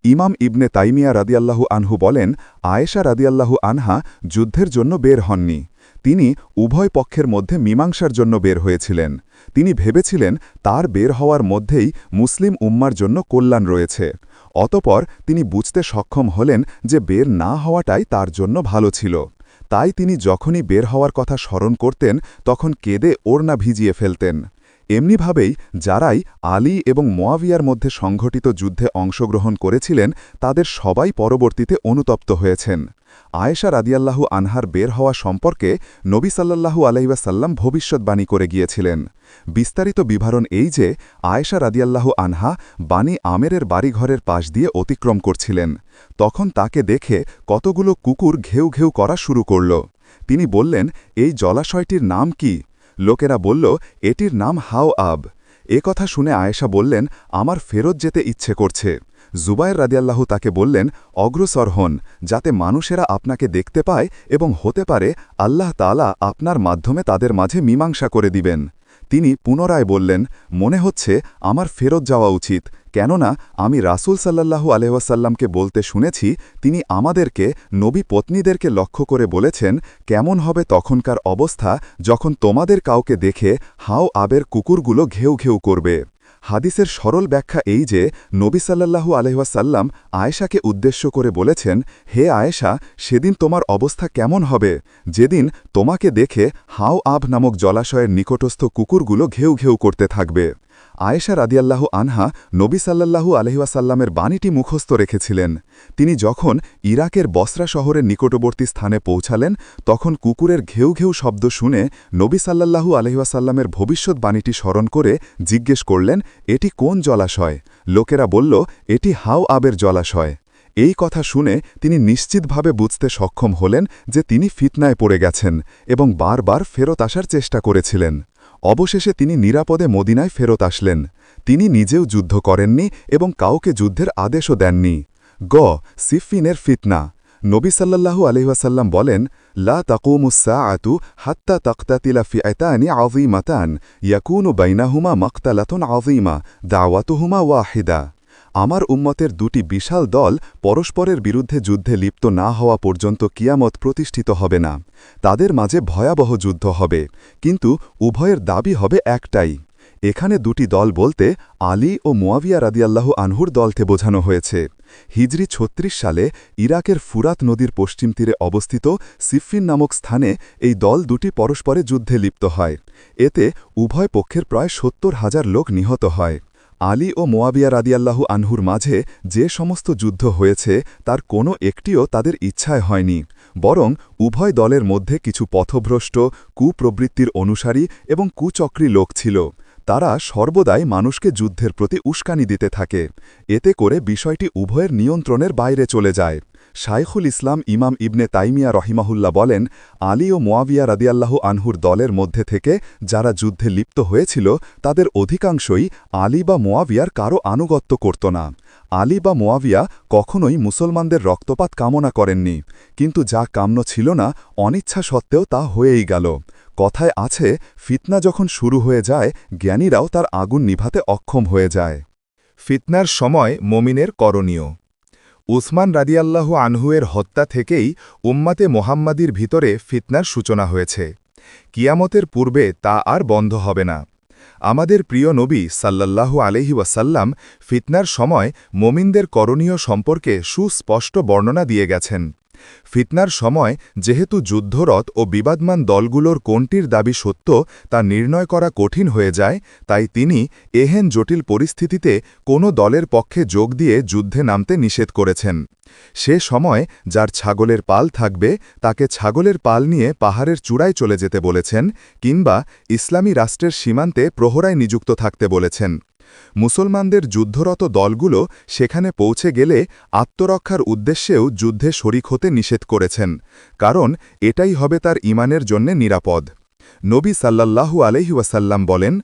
ইমাম ইবনে তাইমিয়া রাদিয়াল্লাহু আনহু বলেন, আয়েশা রাদিয়াল্লাহু আনহা যুদ্ধের জন্য বের হননি। তিনি উভয় পক্ষের মধ্যে মীমাংসার জন্য বের হয়েছিলেন। তিনি ভেবেছিলেন তার বের হওয়ার মধ্যেই মুসলিম উম্মার জন্য কল্যাণ রয়েছে। অতপর তিনি বুঝতে সক্ষম হলেন যে বের না হওয়াটাই তার জন্য ভালো ছিল। তাই তিনি যখনই বের হওয়ার কথা স্মরণ করতেন তখন কেঁদে ওড়না ভিজিয়ে ফেলতেন। এমনিভাবেই যারাই আলী এবং মুয়াবিয়ার মধ্যে সংঘটিত যুদ্ধে অংশগ্রহণ করেছিলেন তাদের সবাই পরবর্তীতে অনুতপ্ত হয়েছেন। আয়েশা রাদিয়াল্লাহু আনহার বের হওয়া সম্পর্কে নবী সাল্লাল্লাহু আলাইহি ওয়াসাল্লাম ভবিষ্যদ্বাণী করে গিয়েছিলেন। বিস্তারিত বিবরণ এই যে আয়েশা রাদিয়াল্লাহু আনহা বানি আমেরের বাড়িঘরের পাশ দিয়ে অতিক্রম করছিলেন। তখন তাকে দেখে কতগুলো কুকুর ঘেউ ঘেউ করা শুরু করল। তিনি বললেন, এই জলাশয়টির নাম কি? লোকেরা বলল, এটির নাম হাও আব। এ কথা শুনে আয়েশা বললেন, আমার ফেরত যেতে ইচ্ছে করছে। জুবায়ের রাদিয়াল্লাহু তাকে বললেন, অগ্রসর হন, যাতে মানুষেরা আপনাকে দেখতে পায় এবং হতে পারে আল্লাহ তাআলা আপনার মাধ্যমে তাদের মাঝে মীমাংসা করে দিবেন। তিনি পুনরায় বললেন, মনে হচ্ছে আমার ফেরত যাওয়া উচিত, কেননা আমি রাসূল সাল্লাল্লাহু আলাইহি ওয়াসাল্লামকে বলতে শুনেছি তিনি আমাদেরকে নবী পত্নীদেরকে লক্ষ্য করে বলেছেন, কেমন হবে তখনকার অবস্থা যখন তোমাদের কাউকে দেখে হাও আবের কুকুরগুলো ঘেউ ঘেউ করবে। হাদিসের সরল ব্যাখ্যা এই যে নবী সাল্লাল্লাহু আলাইহি ওয়াসাল্লাম আয়েশাকে উদ্দেশ্য করে বলেছেন, হে আয়েশা, সেদিন তোমার অবস্থা কেমন হবে যেদিন তোমাকে দেখে হাও আব নামক জলাশয়ের নিকটস্থ কুকুরগুলো ঘেউ ঘেউ করতে থাকবে। আয়েশা রাদিয়াল্লাহু আনহা নবী সাল্লাল্লাহু আলাইহি ওয়াসাল্লামের বাণীটি মুখস্থ রেখেছিলেন। তিনি যখন ইরাকের বসরা শহরের নিকটবর্তী স্থানে পৌঁছালেন তখন কুকুরের ঘেউ ঘেউ শব্দ শুনে নবী সাল্লাল্লাহু আলাইহি ওয়াসাল্লামের ভবিষ্যদ্বাণীটি স্মরণ করে জিজ্ঞেস করলেন, এটি কোন জলাশয়? লোকেরা বলল, এটি হাও আবের জলাশয়। এই কথা শুনে তিনি নিশ্চিতভাবে বুঝতে সক্ষম হলেন যে তিনি ফিতনায় পড়ে গেছেন এবং বারবার ফেরত আসার চেষ্টা করেছিলেন। অবশেষে তিনি নিরাপদে মদিনায় ফেরত আসলেন। তিনি নিজেও যুদ্ধ করেননি এবং কাউকে যুদ্ধের আদেশও দেননি। সিফফিনের ফিতনা। নবী সাল্লাল্লাহু আলাইহি ওয়াসাল্লাম বলেন, লা তাকুমুস সাআতু হাত্তা তাকতাতিলা ফিআতানি আযীমাতান ইয়াকুনু বাইনাহুমা মাকতালাতুন আযীমা দাওয়াতুহুমা ওয়াহিদা। আমার উম্মতের দুটি বিশাল দল পরস্পরের বিরুদ্ধে যুদ্ধে লিপ্ত না হওয়া পর্যন্ত কিয়ামত প্রতিষ্ঠিত হবে না। তাদের মাঝে ভয়াবহ যুদ্ধ হবে, কিন্তু উভয়ের দাবি হবে একটাই। এখানে দুটি দল বলতে আলী ও মুয়াবিয়া রাদিয়াল্লাহু আনহুর দলকে বোঝানো হয়েছে। হিজরি ৩৬ সালে ইরাকের ফুরাত নদীর পশ্চিম তীরে অবস্থিত সিফফিন নামক স্থানে এই দল দুটি পরস্পরে যুদ্ধে লিপ্ত হয়। এতে উভয় পক্ষের প্রায় ৭০,০০০ লোক নিহত হয়। আলী ও মুয়াবিয়া রাদিয়াল্লাহু আনহুর মাঝে যে সমস্ত যুদ্ধ হয়েছে তার কোনো একটিও তাদের ইচ্ছায় হয়নি, বরং উভয় দলের মধ্যে কিছু পথভ্রষ্ট, কুপ্রবৃত্তির অনুসারী এবং কুচক্রী লোক ছিল। তারা সর্বদাই মানুষকে যুদ্ধের প্রতি উস্কানি দিতে থাকে। এতে করে বিষয়টি উভয়ের নিয়ন্ত্রণের বাইরে চলে যায়। শাইখুল ইসলাম ইমাম ইবনে তাইমিয়া রহিমাহুল্লাহ বলেন, আলী ও মুয়াবিয়া রাদিয়াল্লাহু আনহুর দলের মধ্যে থেকে যারা যুদ্ধে লিপ্ত হয়েছিল তাদের অধিকাংশই আলী বা মুয়াবিয়ার কারও আনুগত্য করত না। আলী বা মুয়াবিয়া কখনোই মুসলমানদের রক্তপাত কামনা করেননি, কিন্তু যা কাম্য ছিল না অনিচ্ছা সত্ত্বেও তা হয়েই গেল। কথায় আছে, ফিতনা যখন শুরু হয়ে যায় জ্ঞানীরাও তার আগুন নিভাতে অক্ষম হয়ে যায়। ফিতনার সময় মোমিনের করণীয়। উসমান রাদিয়াল্লাহু আনহুয়ের হত্যা থেকেই উম্মাতে মোহাম্মাদির ভিতরে ফিতনার সূচনা হয়েছে। কিয়ামতের পূর্বে তা আর বন্ধ হবে না। আমাদের প্রিয় নবী সাল্লাল্লাহু আলাইহি ওয়াসাল্লাম ফিতনার সময় মোমিনদের করণীয় সম্পর্কে সুস্পষ্ট বর্ণনা দিয়ে গেছেন। ফিতনার সময় যেহেতু যুদ্ধরত ও বিবাদমান দলগুলোর কোনটির দাবি সত্য তা নির্ণয় করা কঠিন হয়ে যায়, তাই তিনি এহেন জটিল পরিস্থিতিতে কোনো দলের পক্ষে যোগ দিয়ে যুদ্ধে নামতে নিষেধ করেছেন। সে সময় যার ছাগলের পাল থাকবে তাকে ছাগলের পাল নিয়ে পাহাড়ের চূড়ায় চলে যেতে বলেছেন, কিংবা ইসলামী রাষ্ট্রের সীমান্তে প্রহরায় নিযুক্ত থাকতে বলেছেন। মুসলমানদের যুদ্ধরত দলগুলো সেখানে পৌঁছে গেলে আত্মরক্ষার উদ্দেশ্যেও যুদ্ধে শরিক হতে নিষেধ করেছেন, কারণ এটাই হবে তার ঈমানের জন্যে নিরাপদ। নবী সাল্লাল্লাহু আলাইহি ওয়াসাল্লাম বলেন,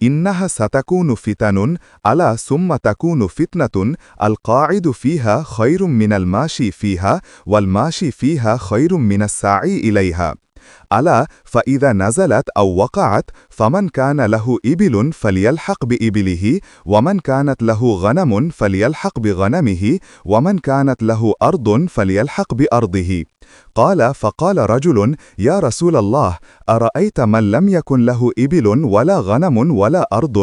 ইন্নাহা সাতাকুনু ফিতানুন আলা সুম্মা তাকুনু ফিতনাতুন আল কাঈদু ফিহা খৈরুম মিনাল মাশি ফিহা ওয়াল মাশি ফিহা খৈরুম মিনাস সাঈ ইলাইহা। আলা ফাইদা নাজালাত আও ওয়াকাআত ফামান কানা লাহু ইবিলুন ফালিয়ালহাক বিইবিলিহি ওয়ামান কানাত লাহু গনামুন ফালিয়ালহাক বিগনামিহি ওয়ামান কানাত লাহু আরদুন ফালিয়ালহাক বিআরদিহি। قال فقال رجل يا رسول الله أرأيت من لم يكن له إبل ولا غنم ولا أرض؟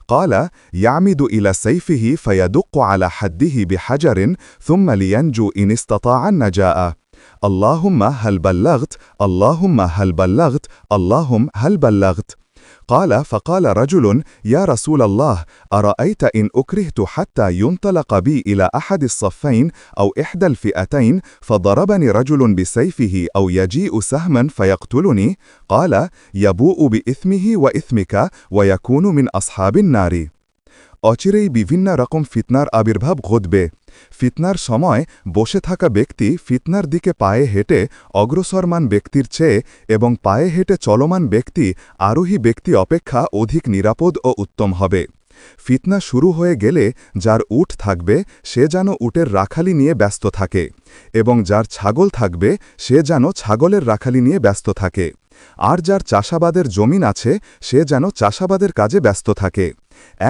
قال يعمد إلى سيفه فيدق على حده بحجر ثم لينجو إن استطاع النجاة. اللهم هل بلغت؟ اللهم هل بلغت؟ اللهم هل بلغت؟ قال فقال رجل يا رسول الله أرأيت إن أكرهت حتى ينطلق بي إلى أحد الصفين أو إحدى الفئتين فضربني رجل بسيفه أو يجيء سهما فيقتلني؟ قال يبوء بإثمه وإثمك ويكون من أصحاب النار। অচিরেই বিভিন্ন রকম ফিতনার আবির্ভাব ঘটবে। ফিতনার সময় বসে থাকা ব্যক্তি ফিতনার দিকে পায়ে হেঁটে অগ্রসরমান ব্যক্তির চেয়ে এবং পায়ে হেঁটে চলমান ব্যক্তি আরোহী ব্যক্তি অপেক্ষা অধিক নিরাপদ ও উত্তম হবে। ফিতনা শুরু হয়ে গেলে যার উট থাকবে সে যেন উটের রাখালি নিয়ে ব্যস্ত থাকে, এবং যার ছাগল থাকবে সে যেন ছাগলের রাখালি নিয়ে ব্যস্ত থাকে, আর যার চাষাবাদের জমিন আছে সে যেন চাষাবাদের কাজে ব্যস্ত থাকে।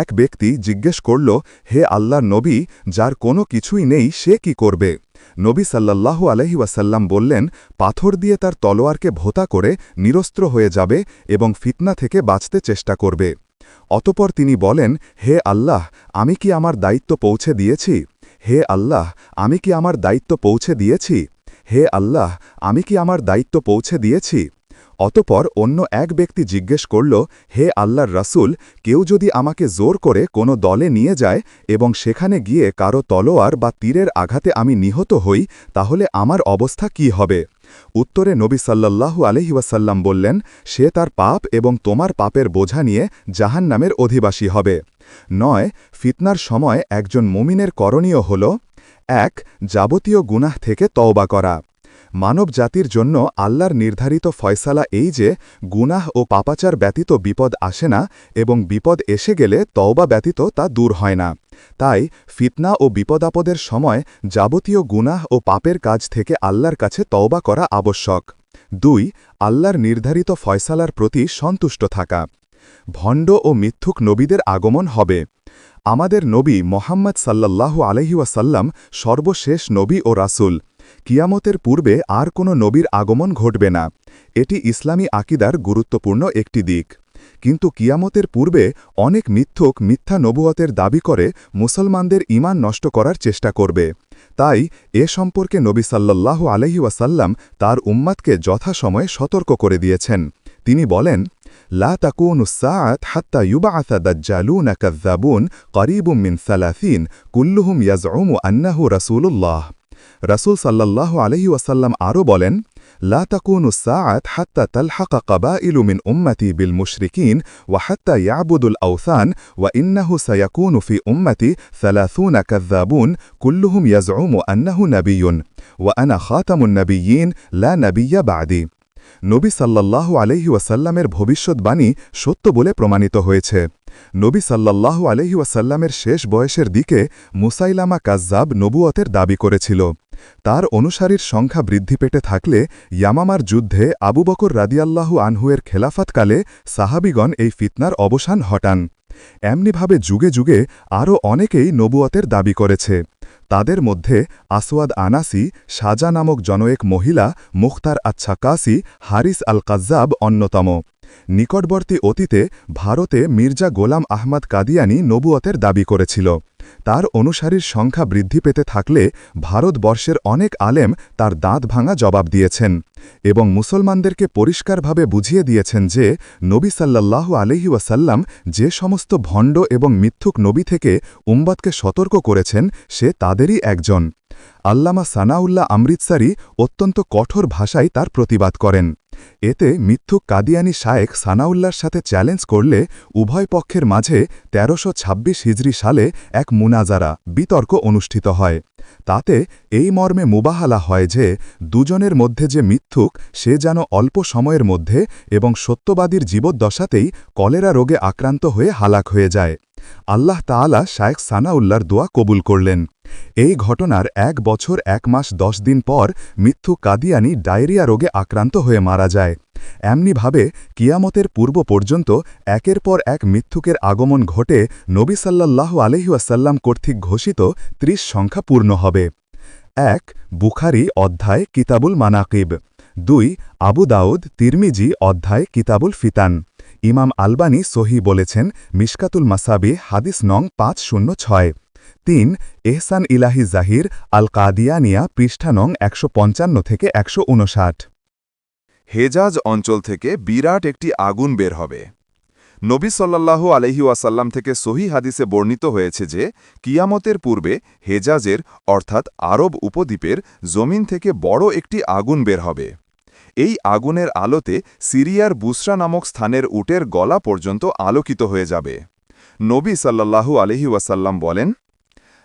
এক ব্যক্তি জিজ্ঞেস করল, হে আল্লাহর নবী, যার কোনো কিছুই নেই সে কি করবে? নবী সাল্লাল্লাহু আলাইহি ওয়াসাল্লাম বললেন, পাথর দিয়ে তার তলোয়ারকে ভোঁতা করে নিরস্ত্র হয়ে যাবে এবং ফিতনা থেকে বাঁচতে চেষ্টা করবে। অতপর তিনি বলেন, হে আল্লাহ, আমি কি আমার দায়িত্ব পৌঁছে দিয়েছি? হে আল্লাহ, আমি কি আমার দায়িত্ব পৌঁছে দিয়েছি? হে আল্লাহ, আমি কি আমার দায়িত্ব পৌঁছে দিয়েছি? অতপর অন্য এক ব্যক্তি জিজ্ঞেস করল, হে আল্লাহর রাসূল, কেউ যদি আমাকে জোর করে কোনো দলে নিয়ে যায় এবং সেখানে গিয়ে কারো তলোয়ার বা তীরের আঘাতে আমি নিহত হই, তাহলে আমার অবস্থা কি হবে? উত্তরে নবী সাল্লাল্লাহু আলাইহি ওয়াসাল্লাম বললেন, সে তার পাপ এবং তোমার পাপের বোঝা নিয়ে জাহান্নামের অধিবাসী হবে। 9 ফিতনার সময় একজন মুমিনের করণীয় হল, 1 যাবতীয় গুনাহ থেকে তওবা করা। মানব জাতির জন্য আল্লাহর নির্ধারিত ফয়সালা এই যে গুনাহ ও পাপাচার ব্যতীত বিপদ আসে না, এবং বিপদ এসে গেলে তওবা ব্যতীত তা দূর হয় না। তাই ফিতনা ও বিপদাপদের সময় যাবতীয় গুনাহ ও পাপের কাজ থেকে আল্লাহর কাছে তওবা করা আবশ্যক। 2 আল্লাহর নির্ধারিত ফয়সালার প্রতি সন্তুষ্ট থাকা। ভণ্ড ও মিথ্যুক নবীদের আগমন হবে। আমাদের নবী মোহাম্মদ সাল্লাল্লাহু আলাইহি ওয়াসাল্লাম সর্বশেষ নবী ও রাসূল। কিয়ামতের পূর্বে আর কোনো নবীর আগমন ঘটবে না। এটি ইসলামী আকিদার গুরুত্বপূর্ণ একটি দিক। কিন্তু কিয়ামতের পূর্বে অনেক মিথ্যুক মিথ্যা নবুয়তের দাবি করে মুসলমানদের ঈমান নষ্ট করার চেষ্টা করবে। তাই এ সম্পর্কে নবী সাল্লাল্লাহু আলাইহি ওয়াসাল্লাম তার উম্মাতকে যথাসময়ে সতর্ক করে দিয়েছেন। তিনি বলেন, লা তাকুনুস সাআত হাত্তা ইউবআসা দাজ্জালুনা কাযযাবুন করিবুম মিন 30 কুল্লুহুম ইয়াজউমু আন্নাহু রাসূলুল্লাহ। রাসূল সাল্লাল্লাহু আলাইহি ওয়াসাল্লাম আরও বলেন, লা তাকুনুস সাআত হাত্তা তালহাকা কাবাইলু মিন উম্মতি বিল মুশরিকিন ওয়া হাত্তা ইয়াবুদুল আওসান ওয়া ইন্নাহু সায়াকুনু ফি উম্মতি 30 কাযযাবুন কুল্লুহুম ইয়াজউমু আন্নাহু নাবিয়্যুন ওয়া আনা খাতামুন নাবিয়্যিন লা নাবিয়্যা বা'দি। নবী সাল্লাল্লাহু আলাইহি ওয়াসাল্লামের ভবিষ্যৎবাণী সত্য বলে প্রমাণিত হয়েছে। নবী সাল্লাল্লাহু আলাইহি ওয়াসাল্লামের শেষ বয়সের দিকে মুসাইলামা কাযযাব নবুয়তের দাবি করেছিল। তার অনুসারীর সংখ্যা বৃদ্ধি পেতে থাকলে ইয়ামামার যুদ্ধে আবু বকর রাদিয়াল্লাহু আনহুয়ের খেলাফতকালে সাহাবিগণ এই ফিতনার অবসান ঘটান। এমনিভাবে যুগে যুগে আরও অনেকেই নবুয়তের দাবি করেছে। তাদের মধ্যে আসওয়াদ আনাসি, সাজা নামক জনয়েক মহিলা, মুখতার আচ্ছাকাসি, হারিস আল কাযযাব অন্যতম। নিকটবর্তী অতীতে ভারতে মির্জা গোলাম আহমদ কাদিয়ানি নবুয়তের দাবি করেছিল। তার অনুসারীর সংখ্যা বৃদ্ধি পেতে থাকলে ভারতবর্ষের অনেক আলেম তার দাঁত ভাঙা জবাব দিয়েছেন এবং মুসলমানদেরকে পরিষ্কারভাবে বুঝিয়ে দিয়েছেন যে নবী সাল্লাল্লাহু আলাইহি ওয়াসাল্লাম যে সমস্ত ভণ্ড এবং মিথ্যুক নবী থেকে উম্মতকে সতর্ক করেছেন সে তাদেরই একজন। আল্লামা সানাউল্লাহ অমৃতসরী অত্যন্ত কঠোর ভাষায় তার প্রতিবাদ করেন। এতে মিথ্যুক কাদিয়ানী শায়েখ সানাউল্লাহর সাথে চ্যালেঞ্জ করলে উভয় পক্ষের মাঝে ১৩২৬ হিজরি সালে এক মুনাজারা বিতর্ক অনুষ্ঠিত হয়। তাতে এই মর্মে মুবাহালা হয় যে দুজনের মধ্যে যে মিথ্যুক সে যেন অল্প সময়ের মধ্যে এবং সত্যবাদীর জীবদ্দশাতেই কলেরা রোগে আক্রান্ত হয়ে হালাক হয়ে যায়। আল্লাহ তাআলা শায়েখ সানাউল্লাহর দোয়া কবুল করলেন। এই ঘটনার ১ বছর ১ মাস ১০ দিন পর মিথ্যুক কাদিয়ানী ডায়রিয়া রোগে আক্রান্ত হয়ে মারা যায়। এমনিভাবে কিয়ামতের পূর্ব পর্যন্ত একের পর এক মিথ্যুকের আগমন ঘটে নবী সাল্লাল্লাহু আলাইহি ওয়াসাল্লাম কর্তৃক ঘোষিত ৩০ সংখ্যা পূর্ণ হবে। ১ বুখারী অধ্যায় কিতাবুল মানাকিব। ২ আবু দাউদ তিরমিজি অধ্যায় কিতাবুল ফিতান। ইমাম আলবানী সহি বলেছেন মিশকাতুল মাসাবি হাদিস নং ৫০৬। ৩ এহসান ইলাহি জাহির আল কাদিয়ানিয়া পৃষ্ঠা নং ১৫৫ থেকে ১৫৯। হেজাজ অঞ্চল থেকে বিরাট একটি আগুন বের হবে। নবী সাল্লাল্লাহু আলাইহি ওয়াসাল্লাম থেকে সহি হাদিসে বর্ণিত হয়েছে যে কিয়ামতের পূর্বে হেজাজের অর্থাৎ আরব উপদ্বীপের জমিন থেকে বড় একটি আগুন বের হবে। এই আগুনের আলোতে সিরিয়ার বুসরা নামক স্থানের উটের গলা পর্যন্ত আলোকিত হয়ে যাবে। নবী সাল্লাল্লাহু আলাইহি ওয়াসাল্লাম বলেন,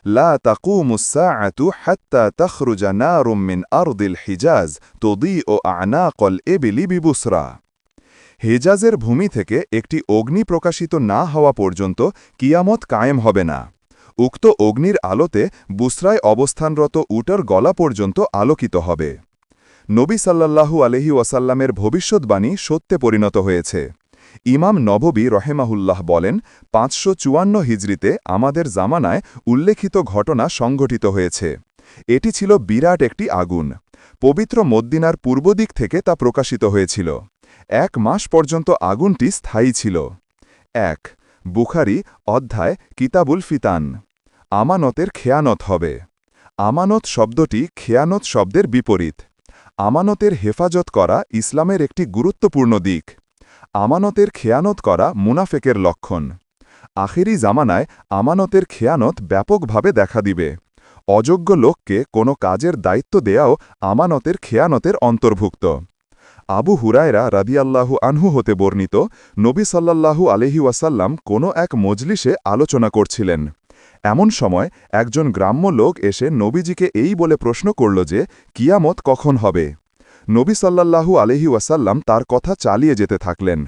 লা তাকুমুস সাআতু হাত্তা তাখরুজা নারুম মিন আরদিল হিজাজ তুদিউ আনাকাল ইবলি বিবুসরা। হেজাজের ভূমি থেকে একটি অগ্নি প্রকাশিত না হওয়া পর্যন্ত কিয়ামত কায়েম হবে না। উক্ত অগ্নির আলোতে বুসরায় অবস্থানরত উটের গলা পর্যন্ত আলোকিত হবে। নবী সাল্লাল্লাহু আলাইহি ওয়াসাল্লামের ভবিষ্যদ্বাণী সত্যে পরিণত হয়েছে। ইমাম নববী রহেমাহুল্লাহ বলেন, ৫৫৪ হিজরিতে আমাদের জামানায় উল্লেখিত ঘটনা সংঘটিত হয়েছে। এটি ছিল বিরাট একটি আগুন। পবিত্র মদ্দিনার পূর্ব দিক থেকে তা প্রকাশিত হয়েছিল। ১ মাস পর্যন্ত আগুনটি স্থায়ী ছিল। ১ বুখারী অধ্যায় কিতাবুল ফিতান। আমানতের খেয়ানত হবে। আমানত শব্দটি খেয়ানত শব্দের বিপরীত। আমানতের হেফাজত করা ইসলামের একটি গুরুত্বপূর্ণ দিক। আমানতের খেয়ানত করা মুনাফেকের লক্ষণ। আখেরি জামানায় আমানতের খেয়ানত ব্যাপকভাবে দেখা দিবে। অযোগ্য লোককে কোনো কাজের দায়িত্ব দেয়াও আমানতের খেয়ানতের অন্তর্ভুক্ত। আবু হুরায়রা রাদিয়াল্লাহু আনহু হতে বর্ণিত, নবী সাল্লাল্লাহু আলাইহি ওয়াসাল্লাম কোনো এক মজলিসে আলোচনা করছিলেন। এমন সময় একজন গ্রাম্য লোক এসে নবীজিকে এই বলে প্রশ্ন করল যে কিয়ামত কখন হবে। নবী সাল্লাল্লাহু আলাইহি ওয়াসাল্লাম তার কথা চালিয়ে যেতে থাকলেন।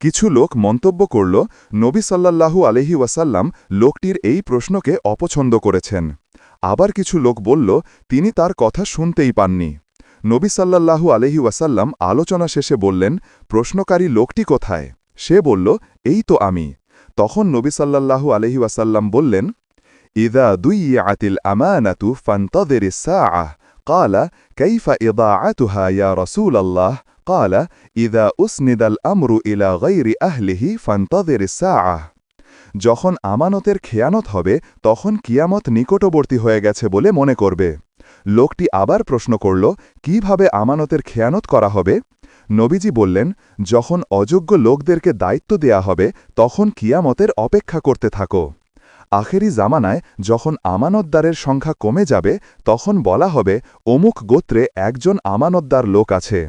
কিছু লোক মন্তব্য করল, নবী সাল্লাল্লাহু আলাইহি ওয়াসাল্লাম লোকটির এই প্রশ্নকে অপছন্দ করেছেন। আবার কিছু লোক বলল, তিনি তার কথা শুনতেই পাননি। নবী সাল্লাল্লাহু আলাইহি ওয়াসাল্লাম আলোচনা শেষে বললেন, প্রশ্নকারী লোকটি কোথায়? সে বলল, এই তো আমি। তখন নবী সাল্লাল্লাহু আলাইহি ওয়াসাল্লাম বললেন, ইযা দুইয়াতিল আমানাতু ফান্তাযিরিস সাআহ। قال كيف إضاعتها يا رسول الله؟ قال إذا أسند الأمر إلى غير أهله فانتظر الساعة। যখন আমানতের খেয়ানত হবে তখন কিয়ামত নিকটবর্তী হয়ে গেছে বলে মনে করবে। লোকটি আবার প্রশ্ন করল, কিভাবে আমানতের খেয়ানত করা হবে? নবীজি বললেন, যখন অযোগ্য লোকদেরকে দায়িত্ব দেয়া হবে তখন কিয়ামতের অপেক্ষা করতে থাকো। আখেরি জামানায় যখন আমানতদারের সংখ্যা কমে যাবে তখন বলা হবে, অমুক গোত্রে একজন আমানতদার লোক আছে।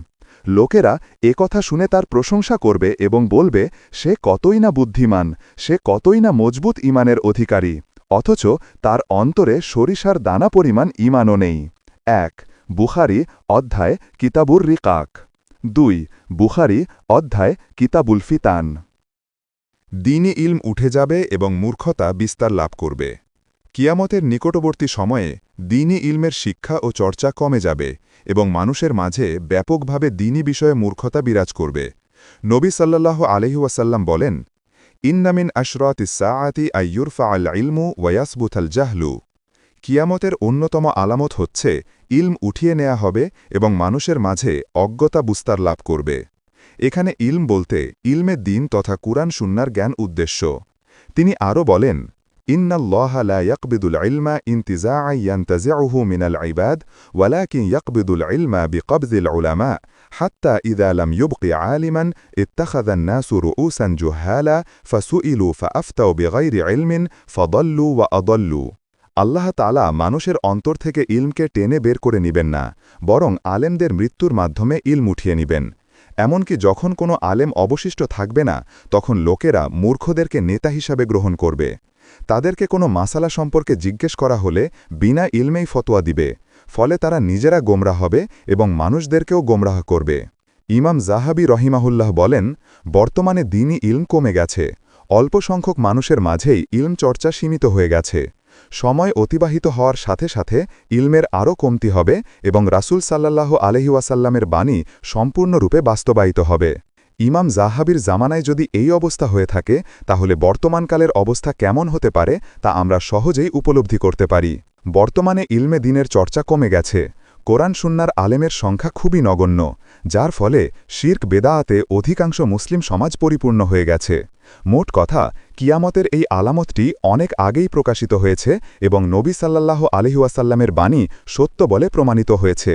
লোকেরা কথা শুনে তার প্রশংসা করবে এবং বলবে, সে কতই না বুদ্ধিমান, সে কতই না মজবুত ঈমানের অধিকারী, অথচ তার অন্তরে সরিষার দানা পরিমাণ ঈমানও নেই। ১ বুখারী অধ্যায় কিতাবুর রিকাক। ২ বুখারী অধ্যায় কিতাবুল ফিতান। দ্বীনি ইলম উঠে যাবে এবং মূর্খতা বিস্তার লাভ করবে। কিয়ামতের নিকটবর্তী সময়ে দ্বীনি ইলমের শিক্ষা ও চর্চা কমে যাবে এবং মানুষের মাঝে ব্যাপকভাবে দ্বীনি বিষয়ে মূর্খতা বিরাজ করবে। নবী সাল্লাল্লাহু আলাইহি ওয়াসাল্লাম বলেন, ইন্না মিন আশরাতিস সাআতি আইয়ুরফা আল ইলমু ওয়ায়াসবুতাল জাহলু। কিয়ামতের অন্যতম আলামত হচ্ছে ইলম উঠিয়ে নেওয়া হবে এবং মানুষের মাঝে অজ্ঞতা বিস্তার লাভ করবে। এখানে ইলম বলতে ইলমে দ্বীন তথা কুরআন সুন্নাহর জ্ঞান উদ্দেশ্য। তিনি আরও বলেন, إن الله لا يقبض العلم انتزاعا ينتزعه من العباد ولكن يقبض العلم بقبض العلماء حتى إذا لم يبق عالما اتخذ الناس رؤوسا جهالا فسئلوا فأفتوا بغير علم فضلوا وأضلوا আল্লাহ তাআলা মানুষের অন্তর থেকে ইলমকে টেনে বের করে নিবেন না, বরং আলেমদের মৃত্যুর মাধ্যমে ইলম উঠিয়ে নিবেন। এমনকি যখন কোনো আলেম অবশিষ্ট থাকবে না, তখন লোকেরা মূর্খদেরকে নেতা হিসাবে গ্রহণ করবে। তাদেরকে কোনো মাসালা সম্পর্কে জিজ্ঞেস করা হলে বিনা ইলমেই ফতোয়া দিবে, ফলে তারা নিজেরা গোমরাহ হবে এবং মানুষদেরকেও গোমরাহ করবে। ইমাম জাহাবি রহিমাহুল্লাহ বলেন, বর্তমানে দ্বীনি ইলম কমে গেছে, অল্প সংখ্যক মানুষের মাঝেই ইলম চর্চা সীমিত হয়ে গেছে। সময় অতিবাহিত হওয়ার সাথে সাথে ইলমের আরও কমতি হবে এবং রাসূল সাল্লাল্লাহু আলাইহি ওয়াসাল্লামের বাণী সম্পূর্ণরূপে বাস্তবায়িত হবে। ইমাম জাহাবির জামানায় যদি এই অবস্থা হয়ে থাকে, তাহলে বর্তমানকালের অবস্থা কেমন হতে পারে তা আমরা সহজেই উপলব্ধি করতে পারি। বর্তমানে ইলমে দ্বীনের চর্চা কমে গেছে, কোরআন সুন্নার আলেমের সংখ্যা খুবই নগণ্য, যার ফলে শিরক বেদাআতে অধিকাংশ মুসলিম সমাজ পরিপূর্ণ হয়ে গেছে। মোট কথা, কিয়ামতের এই আলামতটি অনেক আগেই প্রকাশিত হয়েছে এবং নবী সাল্লাল্লাহু আলাইহি ওয়াসাল্লামের বাণী সত্য বলে প্রমাণিত হয়েছে।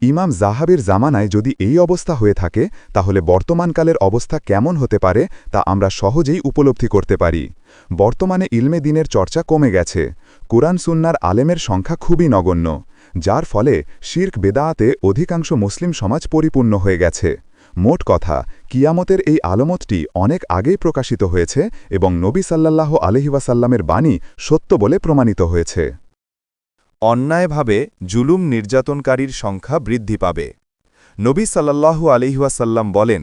ইমাম জাহাবির জামানায় যদি এই অবস্থা হয়ে থাকে, তাহলে বর্তমানকালের অবস্থা কেমন হতে পারে তা আমরা সহজেই উপলব্ধি করতে পারি। বর্তমানে ইলমে দ্বীনের চর্চা কমে গেছে, কুরআন সুন্নার আলেমের সংখ্যা খুবই নগণ্য, যার ফলে শিরক বেদাআতে অধিকাংশ মুসলিম সমাজ পরিপূর্ণ হয়ে গেছে। মোট কথা, কিয়ামতের এই আলামতটি অনেক আগেই প্রকাশিত হয়েছে এবং নবী সাল্লাল্লাহু আলাইহি ওয়াসাল্লামের বাণী সত্য বলে প্রমাণিত হয়েছে। অন্যায়ভাবে জুলুম নির্যাতনকারীর সংখ্যা বৃদ্ধি পাবে। নবী সাল্লাল্লাহু আলাইহি ওয়াসাল্লাম বলেন,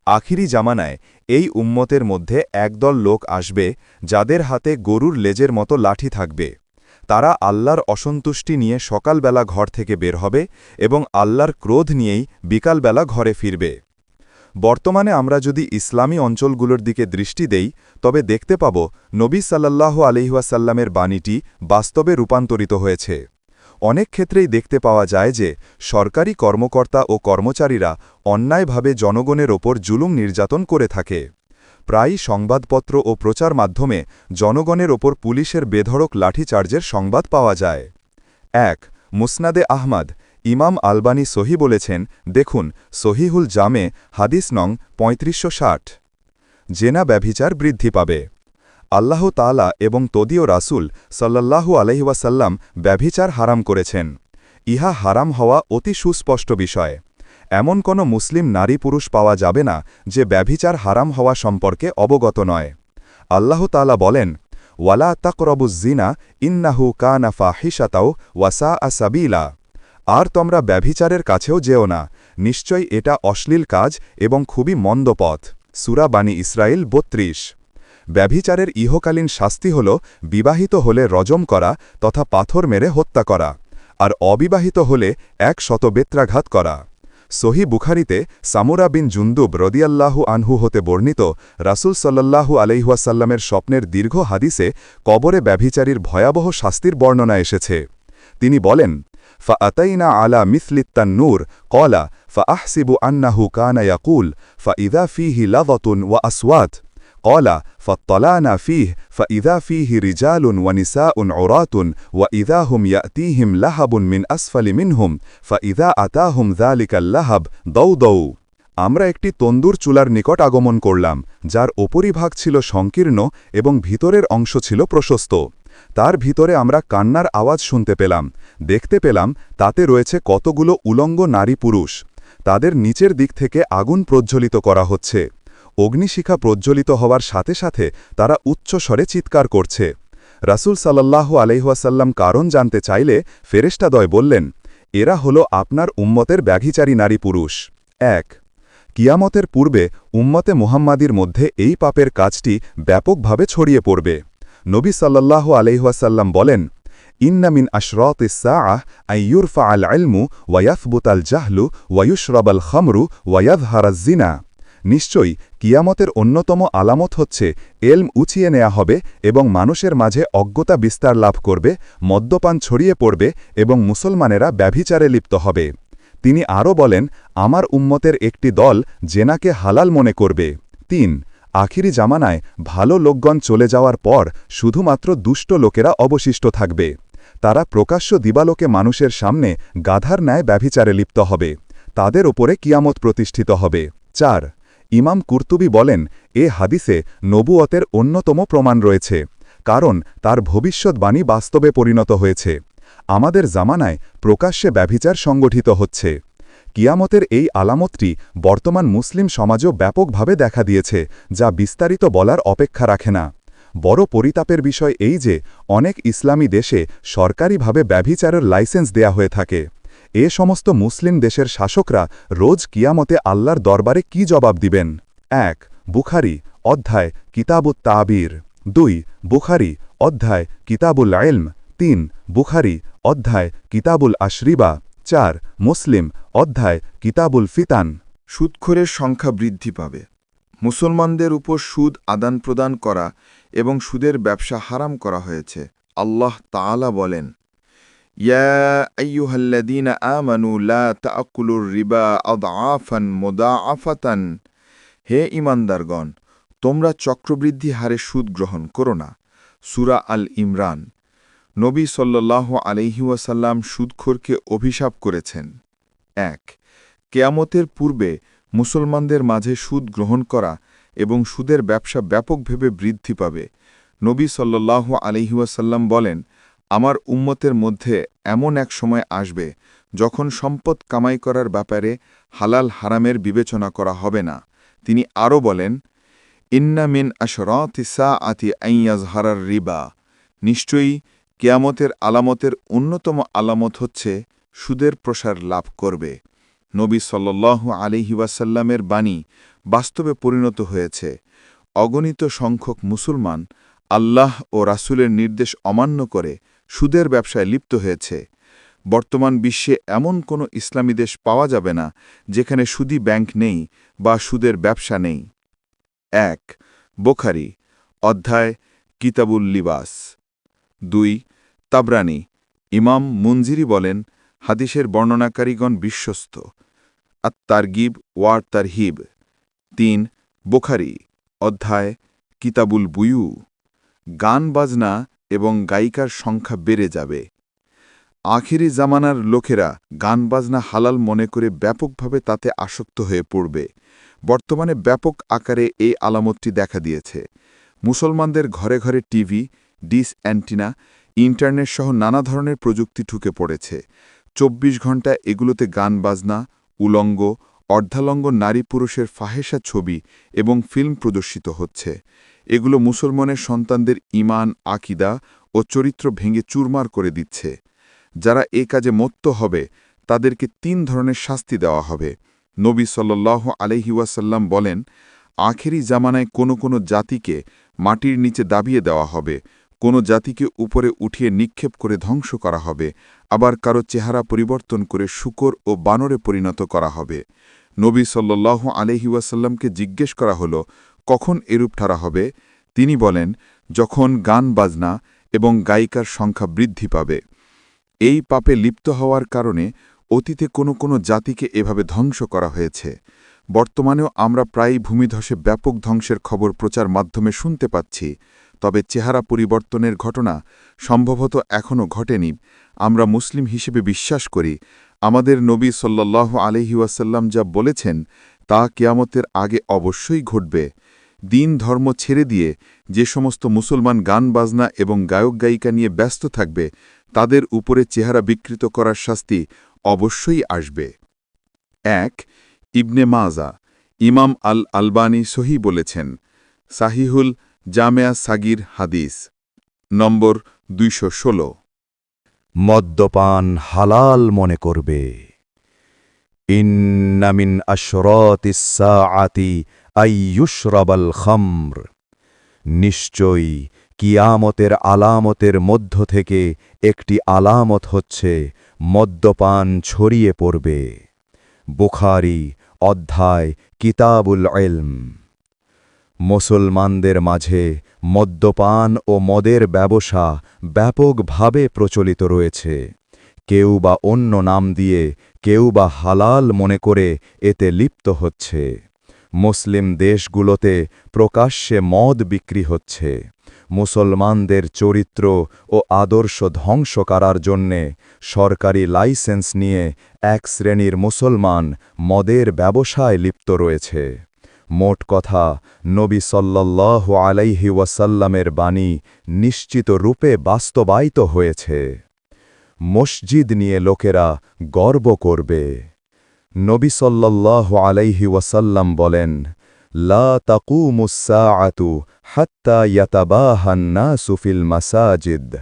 আখিরি জামানায় এই উম্মতের মধ্যে একদল লোক আসবে যাদের হাতে গরুর লেজের মতো লাঠি থাকবে। তারা আল্লাহর অসন্তুষ্টি নিয়ে সকালবেলা ঘর থেকে বের হবে এবং আল্লাহর ক্রোধ নিয়েই বিকালবেলা ঘরে ফিরবে। বর্তমানে আমরা যদি ইসলামী অঞ্চলগুলোর দিকে দৃষ্টি দেই, তবে দেখতে পাব নবী সাল্লাল্লাহু আলাইহি ওয়াসাল্লামের বাণীটি বাস্তবে রূপান্তরিত হয়েছে। অনেক ক্ষেত্রেই দেখতে পাওয়া যায় যে সরকারি কর্মকর্তা ও কর্মচারীরা অন্যায়ভাবে জনগণের ওপর জুলুম নির্যাতন করে থাকে। প্রায়ই সংবাদপত্র ও প্রচার মাধ্যমে জনগণের ওপর পুলিশের বেধড়ক লাঠিচার্জের সংবাদ পাওয়া যায়। ১. মুসনাদে আহমদ, ইমাম আলবানী সহি বলেছেন, দেখুন সহিহুল জামে, হাদিস নং ৩৫৬০। জেনা ব্যভিচার বৃদ্ধি পাবে। আল্লাহ তাআলা এবং তদীয় রাসূল সাল্লাল্লাহু আলাইহি ওয়াসাল্লাম ব্যভিচার হারাম করেছেন। ইহা হারাম হওয়া অতি সুস্পষ্ট বিষয়। এমন কোনো মুসলিম নারী পুরুষ পাওয়া যাবে না যে ব্যভিচার হারাম হওয়া সম্পর্কে অবগত নয়। আল্লাহ তাআলা বলেন, ওয়ালা তাকরাবুজ জিনা ইন্নাহু কানা ফাহিশাতাও ওয়া সাআ সাবিলা। আর তোমরা ব্যভিচারের কাছেও যেও না, নিশ্চয়ই এটা অশ্লীল কাজ এবং খুবই মন্দ পথ। সূরা বানী ইসরাইল ৩২। ব্যভিচারের ইহকালীন শাস্তি হল বিবাহিত হলে রজম করা তথা পাথর মেরে হত্যা করা, আর অবিবাহিত হলে ১০০ বেত্রাঘাত করা। সহি বুখারিতে সামুরা বিন জুন্দুব রদিয়াল্লাহু আনহু হতে বর্ণিত রাসূল সাল্লাল্লাহু আলাইহি ওয়াসাল্লামের স্বপ্নের দীর্ঘ হাদিসে কবরে ব্যভিচারীর ভয়াবহ শাস্তির বর্ণনা এসেছে। তিনি বলেন, فأتينا على مثل التنور قال فأحسب أنه كان يقول فإذا فيه لظة وأصوات قال فاطلعنا فيه فإذا فيه رجال ونساء عراة وإذا هم يأتيهم لهب من أسفل منهم فإذا أتاهم ذلك اللهب ضوضوا। আমরা একটি তন্দুর চুলার নিকট আগমন করলাম, যার উপরিভাগ ছিল সংকীর্ণ এবং ভিতরের অংশ ছিল প্রশস্ত। তার ভিতরে আমরা কান্নার আওয়াজ শুনতে পেলাম, দেখতে পেলাম তাতে রয়েছে কতগুলো উলঙ্গ নারী পুরুষ। তাদের নিচের দিক থেকে আগুন প্রজ্বলিত করা হচ্ছে। অগ্নিশিখা প্রজ্বলিত হওয়ার সাথে সাথে তারা উচ্চস্বরে চিৎকার করছে। রাসূল সাল্লাল্লাহু আলাইহি ওয়াসাল্লাম কারণ জানতে চাইলে ফেরেশতাদ্বয় বললেন, এরা হল আপনার উম্মতের ব্যভিচারী নারী পুরুষ। ১. কিয়ামতের পূর্বে উম্মতে মুহাম্মাদির মধ্যে এই পাপের কাজটি ব্যাপকভাবে ছড়িয়ে পড়বে। নবী সাল্লাল্লাহু আলাইহি ওয়াসাল্লাম বলেন, ইন্না মিন আশরাতিস সাআহ আন ইউরফাআল ইলমু ওয়া ইয়াসবুতাল জাহলু ওয়া ইউশরাবাল খামরু ওয়া ইয়াযহারাজ জিনা। নিশ্চয়ই কিয়ামতের অন্যতম আলামত হচ্ছে এলম উঁচিয়ে নেওয়া হবে এবং মানুষের মাঝে অজ্ঞতা বিস্তার লাভ করবে, মদ্যপান ছড়িয়ে পড়বে এবং মুসলমানেরা ব্যভিচারে লিপ্ত হবে। তিনি আরও বলেন, আমার উম্মতের একটি দল জেনাকে হালাল মনে করবে। ৩. আখিরি জামানায় ভালো লোকগণ চলে যাওয়ার পর শুধুমাত্র দুষ্ট লোকেরা অবশিষ্ট থাকবে। তারা প্রকাশ্য দিবালোকে মানুষের সামনে গাধার ন্যায় ব্যভিচারে লিপ্ত হবে। তাদের ওপরে কিয়ামত প্রতিষ্ঠিত হবে। 4 ইমাম কুরতুবী বলেন, এ হাদিসে নবুয়তের অন্যতম প্রমাণ রয়েছে, কারণ তার ভবিষ্যৎবাণী বাস্তবে পরিণত হয়েছে। আমাদের জামানায় প্রকাশ্যে ব্যভিচার সংগঠিত হচ্ছে। কিয়ামতের এই আলামতটি বর্তমান মুসলিম সমাজও ব্যাপকভাবে দেখা দিয়েছে, যা বিস্তারিত বলার অপেক্ষা রাখে না। বড় পরিতাপের বিষয় এই যে অনেক ইসলামী দেশে সরকারিভাবে ব্যভিচারের লাইসেন্স দেয়া হয়ে থাকে। এ সমস্ত মুসলিম দেশের শাসকরা রোজ কিয়ামতে আল্লাহর দরবারে কি জবাব দিবেন? 1 বুখারী অধ্যায় কিতাবুত তাবির, 2 বুখারী অধ্যায় কিতাবুল ইলম, 3 বুখারী অধ্যায় কিতাবুল আশরিবা, 4 মুসলিম অধ্যায় কিতাবুল ফিতান। সুদখোরের সংখ্যা বৃদ্ধি পাবে। মুসলমানদের উপর সুদ আদান প্রদান করা এবং সুদের ব্যবসা হারাম করা হয়েছে। আল্লাহ তাআলা বলেন, ইয়া আইয়ুহাল্লাযীনা আমানু লা তাআকুলুর রিবা আদআফান মুদাআফাতান। হে ঈমানদারগণ, তোমরা চক্রবৃদ্ধি হারে সুদ গ্রহণ করো না। সূরা আল ইমরান। নবী সাল্লাল্লাহু আলাইহি ওয়াসাল্লাম সুদখোরকে অভিশাপ করেছেন। 1 কিয়ামতের পূর্বে মুসলমানদের মাঝে সুদ গ্রহণ করা এবং সুদের ব্যবসা ব্যাপকভাবে বৃদ্ধি পাবে। নবী সাল্লাল্লাহু আলাইহি ওয়াসাল্লাম বলেন, আমার উম্মতের মধ্যে এমন এক সময় আসবে যখন সম্পদ কামাই করার ব্যাপারে হালাল হারামের বিবেচনা করা হবে না। তিনি আরও বলেন, ইন্না মিন আশরাতিস সাআতি আন ইয়াজহারার রিবা। নিশ্চয়ই কিয়ামতের আলামতের অন্যতম আলামত হচ্ছে সুদের প্রসার লাভ করবে। নবী সাল্লাল্লাহু আলাইহি ওয়াসাল্লামের বাণী বাস্তবে পরিণত হয়েছে। অগণিত সংখ্যক মুসলমান আল্লাহ ও রাসূলের নির্দেশ অমান্য করে সুদের ব্যবসায় লিপ্ত হয়েছে। বর্তমান বিশ্বে এমন কোনো ইসলামী দেশ পাওয়া যাবে না যেখানে সুদী ব্যাংক নেই বা সুদের ব্যবসা নেই। 1 বুখারী অধ্যায় কিতাবুল লিবাস, 2 তাবরানী। ইমাম মুনজিরি বলেন, হাদিসের বর্ণনাকারীগণ বিশ্বস্ত। আত-তারগিব ওয়া তারহিব, 3 বুখারী অধ্যায় কিতাবুল বুয়ু। গান বাজনা এবং গায়িকার সংখ্যা বেড়ে যাবে। আখিরি জামানার লোকেরা গান বাজনা হালাল মনে করে ব্যাপকভাবে তাতে আসক্ত হয়ে পড়বে। বর্তমানে ব্যাপক আকারে এই আলামতটি দেখা দিয়েছে। মুসলমানদের ঘরে ঘরে টিভি, ডিশ অ্যান্টিনা, ইন্টারনেট সহ নানা ধরনের প্রযুক্তি ঢুকে পড়েছে। 24 ঘণ্টা এগুলোতে গান বাজনা, উলঙ্গ, অর্ধালঙ্গ নারী পুরুষের ফাহেসা ছবি এবং ফিল্ম প্রদর্শিত হচ্ছে। এগুলো মুসলমানের সন্তানদের ঈমান, আকীদা ও চরিত্র ভেঙে চুরমার করে দিচ্ছে। যারা এ কাজে মত্ত হবে তাদেরকে 3 ধরনের শাস্তি দেওয়া হবে। নবী সাল্লাল্লাহু আলাইহি ওয়াসাল্লাম বলেন, আখেরি জামানায় কোনো কোনো জাতিকে মাটির নিচে দাবিয়ে দেওয়া হবে, কোনো জাতিকে উপরে উঠিয়ে নিক্ষেপ করে ধ্বংস করা হবে, আবার কারো চেহারা পরিবর্তন করে শূকর ও বানরে পরিণত করা হবে। নবী সাল্লাল্লাহু আলাইহি ওয়াসাল্লামকে জিজ্ঞেস করা হল, কখন এরূপ ঠারা হবে? তিনি বলেন, যখন গান বাজনা এবং গায়িকার সংখ্যা বৃদ্ধি পাবে। এই পাপে লিপ্ত হওয়ার কারণে অতীতে কোনো কোনো জাতিকে এভাবে ধ্বংস করা হয়েছে। বর্তমানেও আমরা প্রায়ই ভূমিধসে ব্যাপক ধ্বংসের খবর প্রচার মাধ্যমে শুনতে পাচ্ছি। তবে চেহারা পরিবর্তনের ঘটনা সম্ভবত এখনও ঘটেনি। আমরা মুসলিম হিসেবে বিশ্বাস করি, আমাদের নবী সাল্লাল্লাহু আলাইহি ওয়াসাল্লাম যা বলেছেন তা কিয়ামতের আগে অবশ্যই ঘটবে। দিন ধর্ম ছেড়ে দিয়ে যে সমস্ত মুসলমান গান বাজনা এবং গায়ক গায়িকা নিয়ে ব্যস্ত থাকবে তাদের উপরে চেহারা বিকৃত করার শাস্তি অবশ্যই আসবে। 1 ইবনে মাজা। ইমাম আল আলবানী সহি বলেছেন, সাহিহুল জামেয়া সাগির হাদিস নম্বর 216। মদ্যপান হালাল মনে করবে। ইন্না মিন আশরাতিস সাআতি আইয়ুশরাবাল খামর। নিশ্চয়ই কিয়ামতের আলামতের মধ্য থেকে একটি আলামত হচ্ছে মদ্যপান ছড়িয়ে পড়বে। বুখারী অধ্যায় কিতাবুল ইলম। মুসলমানদের মাঝে মদ্যপান ও মদের ব্যবসা ব্যাপকভাবে প্রচলিত রয়েছে। কেউ বা অন্য নাম দিয়ে, কেউ বা হালাল মনে করে এতে লিপ্ত হচ্ছে। মুসলিম দেশগুলোতে প্রকাশ্যে মদ বিক্রি হচ্ছে মুসলমানদের চরিত্র ও আদর্শ ধ্বংস করার জন্যে সরকারি লাইসেন্স নিয়ে এক শ্রেণীর মুসলমান মদের ব্যবসায় লিপ্ত রয়েছে মোট কথা নবী সাল্লাল্লাহু আলাইহি ওয়াসাল্লামের বাণী নিশ্চিত রূপে বাস্তবায়িত হয়েছে মসজিদ নিয়ে লোকেরা গর্ব করবে নবী সাল্লাল্লাহু আলাইহি ওয়াসাল্লাম বলেন লা তাকুমুস সাআতু হাত্তা ইয়াতাবাহান নাসু ফিল মাসাজিদ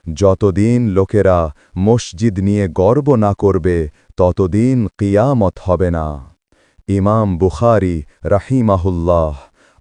যতদিন লোকেরা মসজিদ নিয়ে গর্ব না করবে ততদিন কিয়ামত হবে না ইমাম বুখারী রাহিমাহুল্লাহ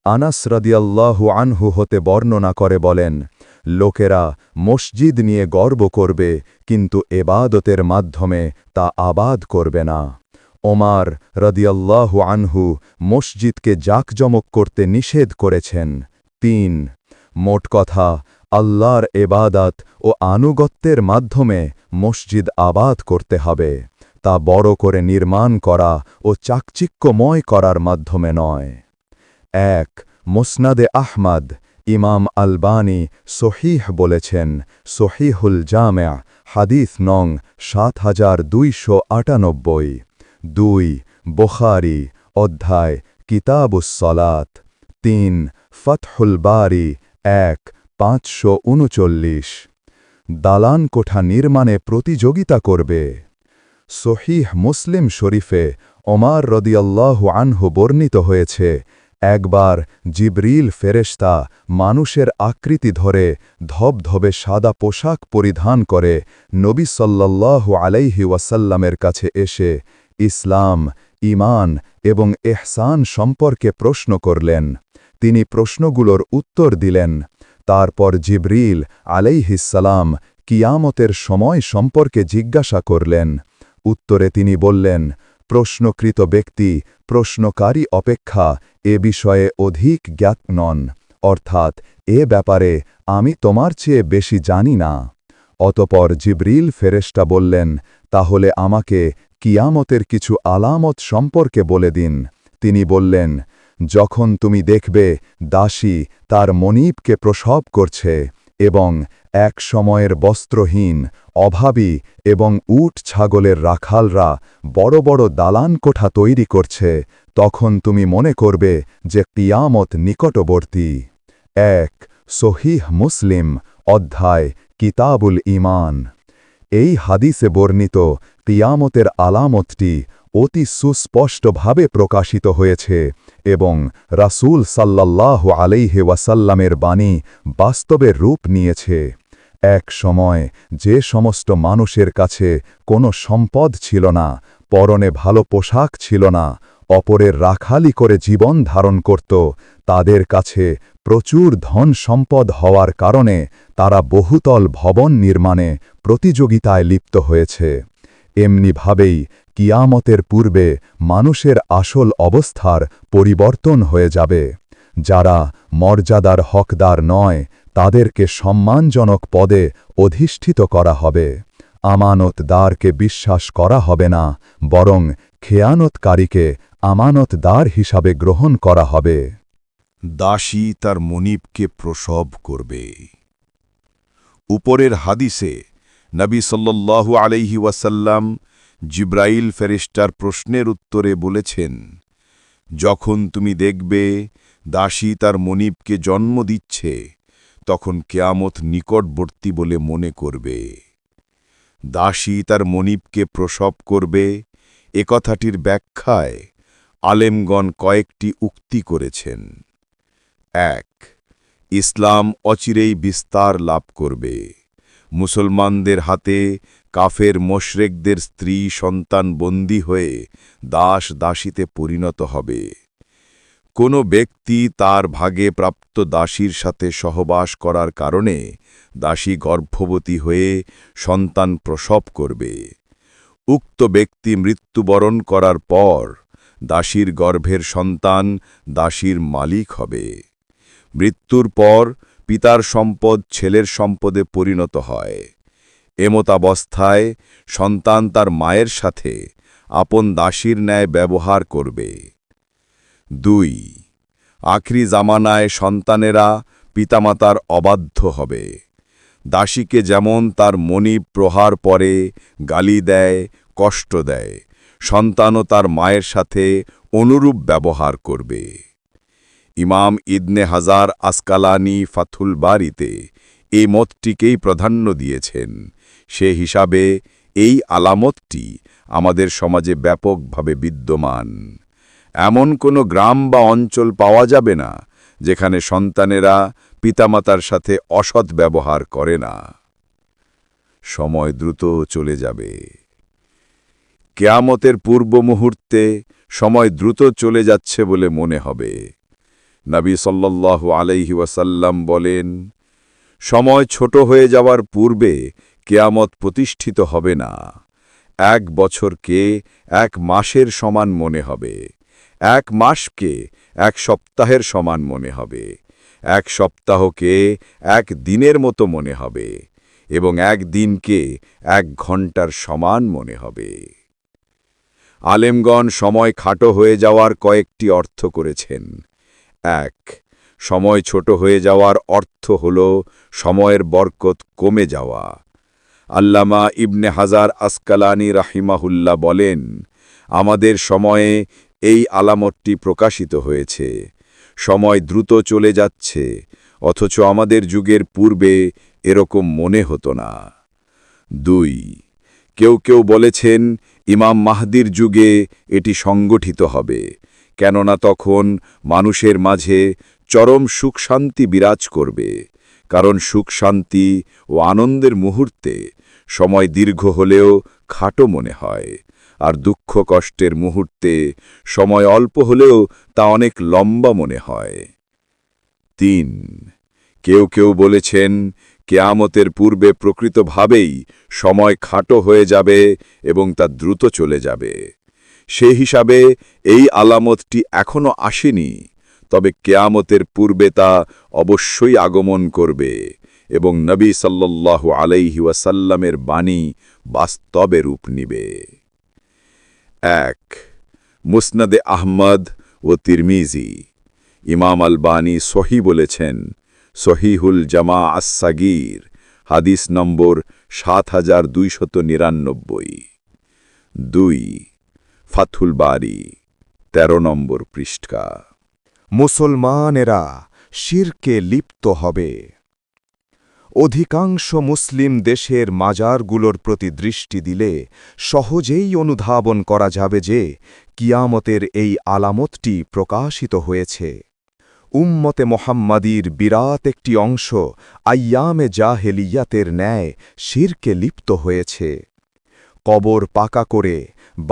আনাস রাদিয়াল্লাহু আনহু হতে বর্ণনা করে বলেন লোকেরা মসজিদ নিয়ে গর্ব করবে কিন্তু এবাদতের মাধ্যমে তা আবাদ করবে না ওমর রাদিয়াল্লাহু আনহু মসজিদকে জাকজমক করতে নিষেধ করেছেন ৩ মোট কথা আল্লাহর এবাদত ও আনুগত্যের মাধ্যমে মসজিদ আবাদ করতে হবে তা বড় করে নির্মাণ করা ও চাকচিক্যময় করার মাধ্যমে নয় ১ মুসনাদে আহমদ ইমাম আলবানী সহিহ বলেছেন সহিহুল জামে' হাদিস নং ৭২৯৮ ২ বুখারী অধ্যায় কিতাবুস সলাত ৩ ফতহুল বারী ১ ৫৩৯ দালান কোঠা নির্মাণে প্রতিযোগিতা করবে সহিহ মুসলিম শরীফে ওমর রাদিয়াল্লাহু আনহু বর্ণিত হয়েছে একবার জিবরিল ফেরেশতা মানুষের আকৃতি ধরে ধবধবে সাদা পোশাক পরিধান করে নবী সাল্লাল্লাহু আলাইহি ওয়াসাল্লামের কাছে এসে ইসলাম ঈমান এবং ইহসান সম্পর্কে প্রশ্ন করলেন তিনি প্রশ্নগুলোর উত্তর দিলেন তারপর জিবরিল আলাইহিসসালাম কিয়ামতের সময় সম্পর্কে জিজ্ঞাসা করলেন উত্তরে তিনি বললেন প্রশ্নকৃত ব্যক্তি প্রশ্নকারী অপেক্ষা এ বিষয়ে অধিক জ্ঞাত নন অর্থাৎ এ ব্যাপারে আমি তোমার চেয়ে বেশি জানি না অতপর জিবরিল ফেরেশতা বললেন তাহলে আমাকে কিয়ামতের কিছু আলামত সম্পর্কে বলে দিন তিনি বললেন যখন তুমি দেখবে দাসী তার মনিবকে প্রসব করছে এবং এক সময়ের বস্ত্রহীন অভাবী এবং উট ছাগলের রাখালরা বড় বড় দালান কোঠা তৈরি করছে তখন তুমি মনে করবে যে কিয়ামত নিকটবর্তী ১ সহিহ মুসলিম অধ্যায় কিতাবুল ঈমান এই হাদিসে বর্ণিত কিয়ামতের আলামতটি অতি সুস্পষ্টভাবে প্রকাশিত হয়েছে এবং রাসূল সাল্লাল্লাহু আলাইহি ওয়াসাল্লামের বাণী বাস্তবে রূপ নিয়েছে এক সময় যে সমস্ত মানুষের কাছে কোনো সম্পদ ছিল না পরনে ভালো পোশাক ছিল না অপরের রাখালি করে জীবন ধারণ করত তাদের কাছে প্রচুর ধন সম্পদ হওয়ার কারণে তারা বহুতল ভবন নির্মাণে প্রতিযোগিতায় লিপ্ত হয়েছে এমনিভাবেই কিয়ামতের পূর্বে মানুষের আসল অবস্থার পরিবর্তন হয়ে যাবে যারা মর্যাদার হকদার নয় তাদেরকে সম্মানজনক পদে অধিষ্ঠিত করা হবে আমানতদারকে বিশ্বাস করা হবে না বরং খেয়ানতকারীকে আমানতদার হিসাবে গ্রহণ করা হবে দাসী তার মনিবকে প্রসব করবে উপরের হাদিসে নবী সাল্লাল্লাহু আলাইহি ওয়াসাল্লাম জিব্রাইল ফেরেশতার প্রশ্নের উত্তরে বলেছেন যখন তুমি দেখবে দাসী তার মনিবকে জন্ম দিচ্ছে তখন কিয়ামত নিকটবর্তী বলে মনে করবে দাসী তার মনিবকে প্রসব করবে এ কথাটির ব্যাখ্যায় আলেমগণ কয়েকটি উক্তি করেছেন ১ ইসলাম অচিরেই বিস্তার লাভ করবে মুসলমানদের হাতে কাফের মোশরেকদের স্ত্রী সন্তান বন্দী হয়ে দাস দাসীতে পরিণত হবে কোনো ব্যক্তি তার ভাগে প্রাপ্ত দাসীর সাথে সহবাস করার কারণে দাসী গর্ভবতী হয়ে সন্তান প্রসব করবে উক্ত ব্যক্তি মৃত্যুবরণ করার পর দাসীর গর্ভের সন্তান দাসীর মালিক হবে মৃত্যুর পর পিতার সম্পদ ছেলের সম্পদে পরিণত হয় এমতাবস্থায় সন্তান তার মায়ের সাথে আপন দাসীর ন্যায় ব্যবহার করবে 2 আখরি জামানায় সন্তানেরা পিতামাতার অবাধ্য হবে। দাসীকে যেমন তার মনিব প্রহার পরে গালি দেয়, কষ্ট দেয়, সন্তানও তার মায়ের সাথে অনুরূপ ব্যবহার করবে। ইমাম ইবনে হাজার আসকালানি ফাথুল বারিতে এই মতটিকেই প্রাধান্য দিয়েছেন। সে হিসাবে এই আলামতটি আমাদের সমাজে ব্যাপকভাবে বিদ্যমান। এমন কোনো গ্রাম বা অঞ্চল পাওয়া যাবে না যেখানে সন্তানেরা পিতামাতার সাথে অসৎ ব্যবহার করে না। সময় দ্রুত চলে যাবে। কিয়ামতের পূর্ব মুহূর্তে সময় দ্রুত চলে যাচ্ছে বলে মনে হবে। নবী সাল্লাল্লাহু আলাইহি ওয়াসাল্লাম বলেন, সময় ছোট হয়ে যাওয়ার পূর্বে কিয়ামত প্রতিষ্ঠিত হবে না। 1 বছরকে 1 মাসের সমান মনে হবে, 1 মাসকে 1 সপ্তাহের সমান মনে হবে, 1 সপ্তাহকে 1 দিনের মতো মনে হবে এবং 1 দিনকে 1 ঘন্টার সমান মনে হবে। আলেমগণ সময় খাটো হয়ে যাওয়ার কয়েকটি অর্থ করেছেন। 1 সময় ছোট হয়ে যাওয়ার অর্থ হল সময়ের বরকত কমে যাওয়া। আল্লামা ইবনে হাজার আসকালানি রাহিমাহুল্লাহ বলেন, আমাদের সময়ে এই আলামতটি প্রকাশিত হয়েছে। সময় দ্রুত চলে যাচ্ছে, অথচ আমাদের যুগের পূর্বে এরকম মনে হতো না। 2 কেউ কেউ বলেছেন ইমাম মাহদির যুগে এটি সংগঠিত হবে, কেননা তখন মানুষের মাঝে চরম সুখ শান্তি বিরাজ করবে। কারণ সুখ শান্তি ও আনন্দের মুহূর্তে সময় দীর্ঘ হলেও খাটো মনে হয়, আর দুঃখ কষ্টের মুহূর্তে সময় অল্প হলেও তা অনেক লম্বা মনে হয়। 3 কেউ কেউ বলেছেন কিয়ামতের পূর্বে প্রকৃতভাবেই সময় খাটো হয়ে যাবে এবং তা দ্রুত চলে যাবে। সেই হিসাবে এই আলামতটি এখনও আসেনি, তবে কিয়ামতের পূর্বে তা অবশ্যই আগমন করবে এবং নবী সাল্লাল্লাহু আলাইহি ওয়াসাল্লামের বাণী বাস্তবে রূপ নিবে। 1 মুসনাদে আহমদ ও তিরমিজি। ইমাম আলবানী সহি বলেছেন, সহিহুল জামা আস-সাগীর, হাদিস নম্বর 7299। 2 ফাথুল বারি, 13 নম্বর পৃষ্ঠা। মুসলমানেরা শিরকে লিপ্ত হবে। অধিকাংশ মুসলিম দেশের মাজারগুলোর প্রতি দৃষ্টি দিলে সহজেই অনুধাবন করা যাবে যে কিয়ামতের এই আলামতটি প্রকাশিত হয়েছে। উম্মতে মোহাম্মদীর বিরাট একটি অংশ আইয়ামে জাহেলিয়াতের ন্যায় শিরকে লিপ্ত হয়েছে। কবর পাকা করে,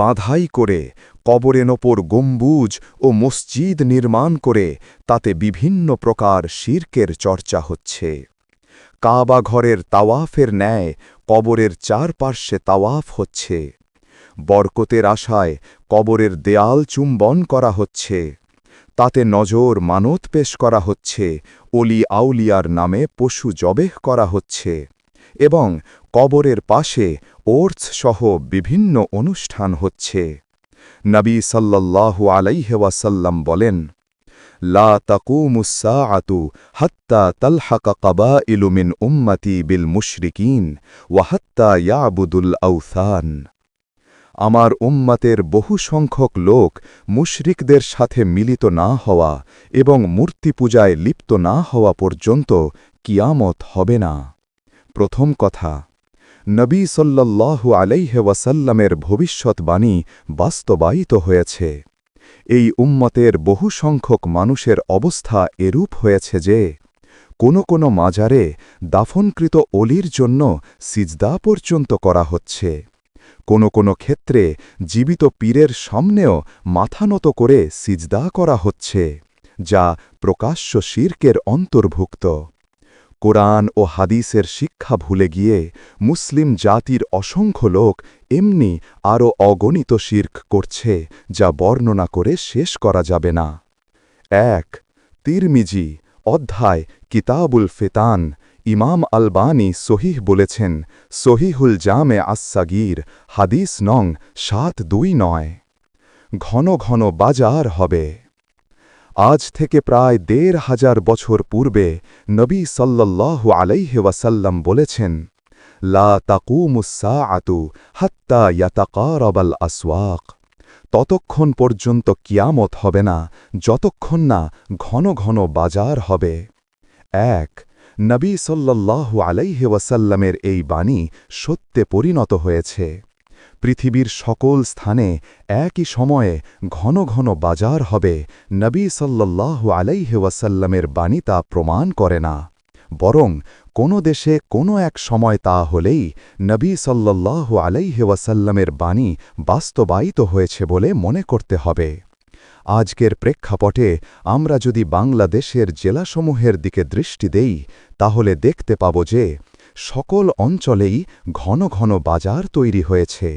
বাঁধাই করে, কবরের ওপর গম্বুজ ও মসজিদ নির্মাণ করে তাতে বিভিন্ন প্রকার শিরকের চর্চা হচ্ছে। কাবা ঘরের তাওয়াফের ন্যায় কবরের চারপার্শ্বে তাওয়াফ হচ্ছে। বরকতের আশায় কবরের দেয়াল চুম্বন করা হচ্ছে। তাতে নজর মানত পেশ করা হচ্ছে, অলি আউলিয়ার নামে পশু জবেহ করা হচ্ছে এবং কবরের পাশে ওর্স সহ বিভিন্ন অনুষ্ঠান হচ্ছে। নবী সাল্লাল্লাহু আলাইহি ওয়াসাল্লাম বলেন, লা তাকুমুস সাআতু হাত্তা তালহাকা কাবাইলু মিন উম্মতি বিল মুশরিকিন ওয়া হাত্তা ইয়াবুদুল আওথান। আমার উম্মতের বহু সংখ্যক লোক মুশরিকদের সাথে মিলিত না হওয়া এবং মূর্তি পূজায় লিপ্ত না হওয়া পর্যন্ত কিয়ামত হবে না। প্রথম কথা, নবী সাল্লাল্লাহু আলাইহি ওয়াসাল্লামের ভবিষ্যৎবাণী বাস্তবায়িত হয়েছে। এই উম্মতের বহু সংখ্যক মানুষের অবস্থা এরূপ হয়েছে যে কোনো মাজারে দাফনকৃত অলির জন্য সিজদা পর্যন্ত করা হচ্ছে। কোনো ক্ষেত্রে জীবিত পীরের সামনেও মাথা নত করে সিজদা করা হচ্ছে, যা প্রকাশ্য শিরকের অন্তর্ভুক্ত। কোরআন ও হাদিসের শিক্ষা ভুলে গিয়ে মুসলিম জাতির অসংখ্য লোক এমনি আরও অগণিত শিরক করছে, যা বর্ণনা করে শেষ করা যাবে না। 1 তিরমিজি অধ্যায় কিতাবুল ফিতান। ইমাম আলবানী সহিহ বলেছেন, সহিহুল জামে আস-সাগীর, হাদিস নং 729। ঘন ঘন বাজার হবে। আজ থেকে প্রায় ১৫০০ বছর পূর্বে নবী সাল্লাল্লাহু আলাইহি ওয়াসাল্লাম বলেছেন, লা তাকুমুস সাআতু হাত্তা ইয়াতাকারাবাল আসওয়াক। ততক্ষণ পর্যন্ত কিয়ামত হবে না যতক্ষণ না ঘন ঘন বাজার হবে। ১ নবী সাল্লাল্লাহু আলাইহি ওয়াসাল্লামের এই বাণী সত্যে পরিণত হয়েছে। পৃথিবীর সকল স্থানে একই সময়ে ঘন ঘন বাজার হবে, নবী সাল্লাল্লাহু আলাইহি ওয়াসাল্লামের বাণী তা প্রমাণ করে না, বরং কোনো দেশে কোনো এক সময় তা হলেই নবী সাল্লাল্লাহু আলাইহি ওয়াসাল্লামের বাণী বাস্তবায়িত হয়েছে বলে মনে করতে হবে। আজকের প্রেক্ষাপটে আমরা যদি বাংলাদেশের জেলাসমূহের দিকে দৃষ্টি দেই, তাহলে দেখতে পাব যে সকল অঞ্চলেই ঘন ঘন বাজার তৈরি হয়েছে।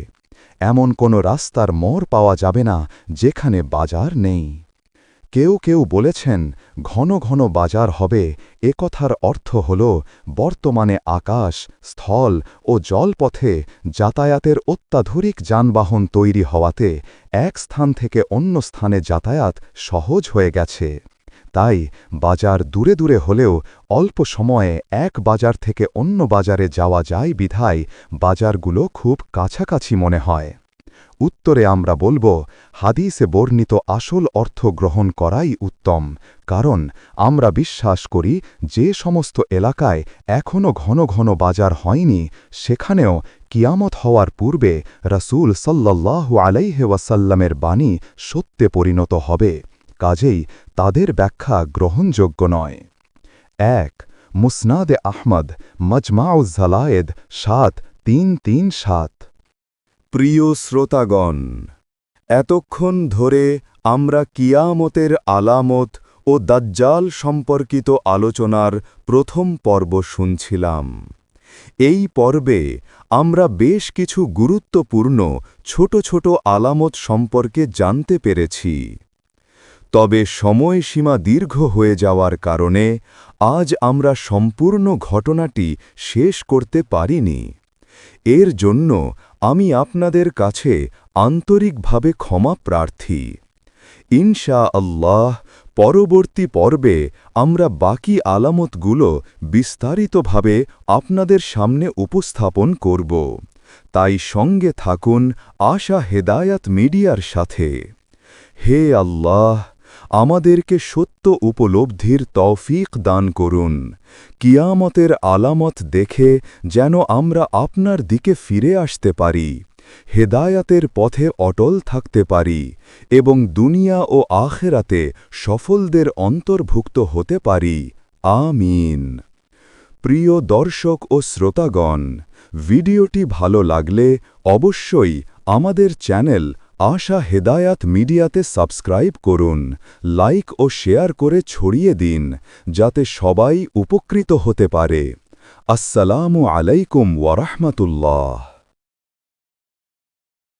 এমন কোনো রাস্তার মোড় পাওয়া যাবে না যেখানে বাজার নেই। কেউ কেউ বলেছেন ঘন ঘন বাজার হবে, এ কথার অর্থ হল বর্তমানে আকাশ, স্থল ও জলপথে যাতায়াতের অত্যাধুনিক যানবাহন তৈরি হওয়াতে এক স্থান থেকে অন্য স্থানে যাতায়াত সহজ হয়ে গেছে। তাই বাজার দূরে দূরে হলেও অল্প সময়ে এক বাজার থেকে অন্য বাজারে যাওয়া যায় বিধায় বাজারগুলো খুব কাছাকাছি মনে হয়। উত্তরে আমরা বলব, হাদিসে বর্ণিত আসল অর্থ গ্রহণ করাই উত্তম, কারণ আমরা বিশ্বাস করি যে সমস্ত এলাকায় এখনও ঘন ঘন বাজার হয়নি সেখানেও কিয়ামত হওয়ার পূর্বে রাসূল সাল্লাল্লাহু আলাইহি ওয়াসাল্লামের বাণী সত্যে পরিণত হবে, কাজেই তাদের ব্যাখ্যা গ্রহণযোগ্য নয়। ১ মুসনাদে আহমদ মজমাউজ জালায়েদ ৭৩৩৭। প্রিয় শ্রোতাগণ, এতক্ষণ ধরে আমরা কিয়ামতের আলামত ও দাজ্জাল সম্পর্কিত আলোচনার প্রথম পর্ব শুনছিলাম। এই পর্বে আমরা বেশ কিছু গুরুত্বপূর্ণ ছোট ছোট আলামত সম্পর্কে জানতে পেরেছি। তবে সময়সীমা দীর্ঘ হয়ে যাওয়ার কারণে আজ আমরা সম্পূর্ণ ঘটনাটি শেষ করতে পারিনি। এর জন্য আমি আপনাদের কাছে আন্তরিকভাবে ক্ষমা প্রার্থী। ইনশাআল্লাহ পরবর্তী পর্বে আমরা বাকি আলামতগুলো বিস্তারিতভাবে আপনাদের সামনে উপস্থাপন করব। তাই সঙ্গে থাকুন আশা হেদায়াত মিডিয়ার সাথে। হে আল্লাহ, আমাদেরকে সত্য উপলব্ধির তৌফিক দান করুন। কিয়ামতের আলামত দেখে যেন আমরা আপনার দিকে ফিরে আসতে পারি, হেদায়াতের পথে অটল থাকতে পারি এবং দুনিয়া ও আখেরাতে সফলদের অন্তর্ভুক্ত হতে পারি। আমিন। প্রিয় দর্শক ও শ্রোতাগণ, ভিডিওটি ভালো লাগলে অবশ্যই আমাদের চ্যানেল আশা হেদায়াত মিডিয়াতে সাবস্ক্রাইব করুন, লাইক ও শেয়ার করে ছড়িয়ে দিন যাতে সবাই উপকৃত হতে পারে। আসসালামু আলাইকুম ওয়া রাহমাতুল্লাহ।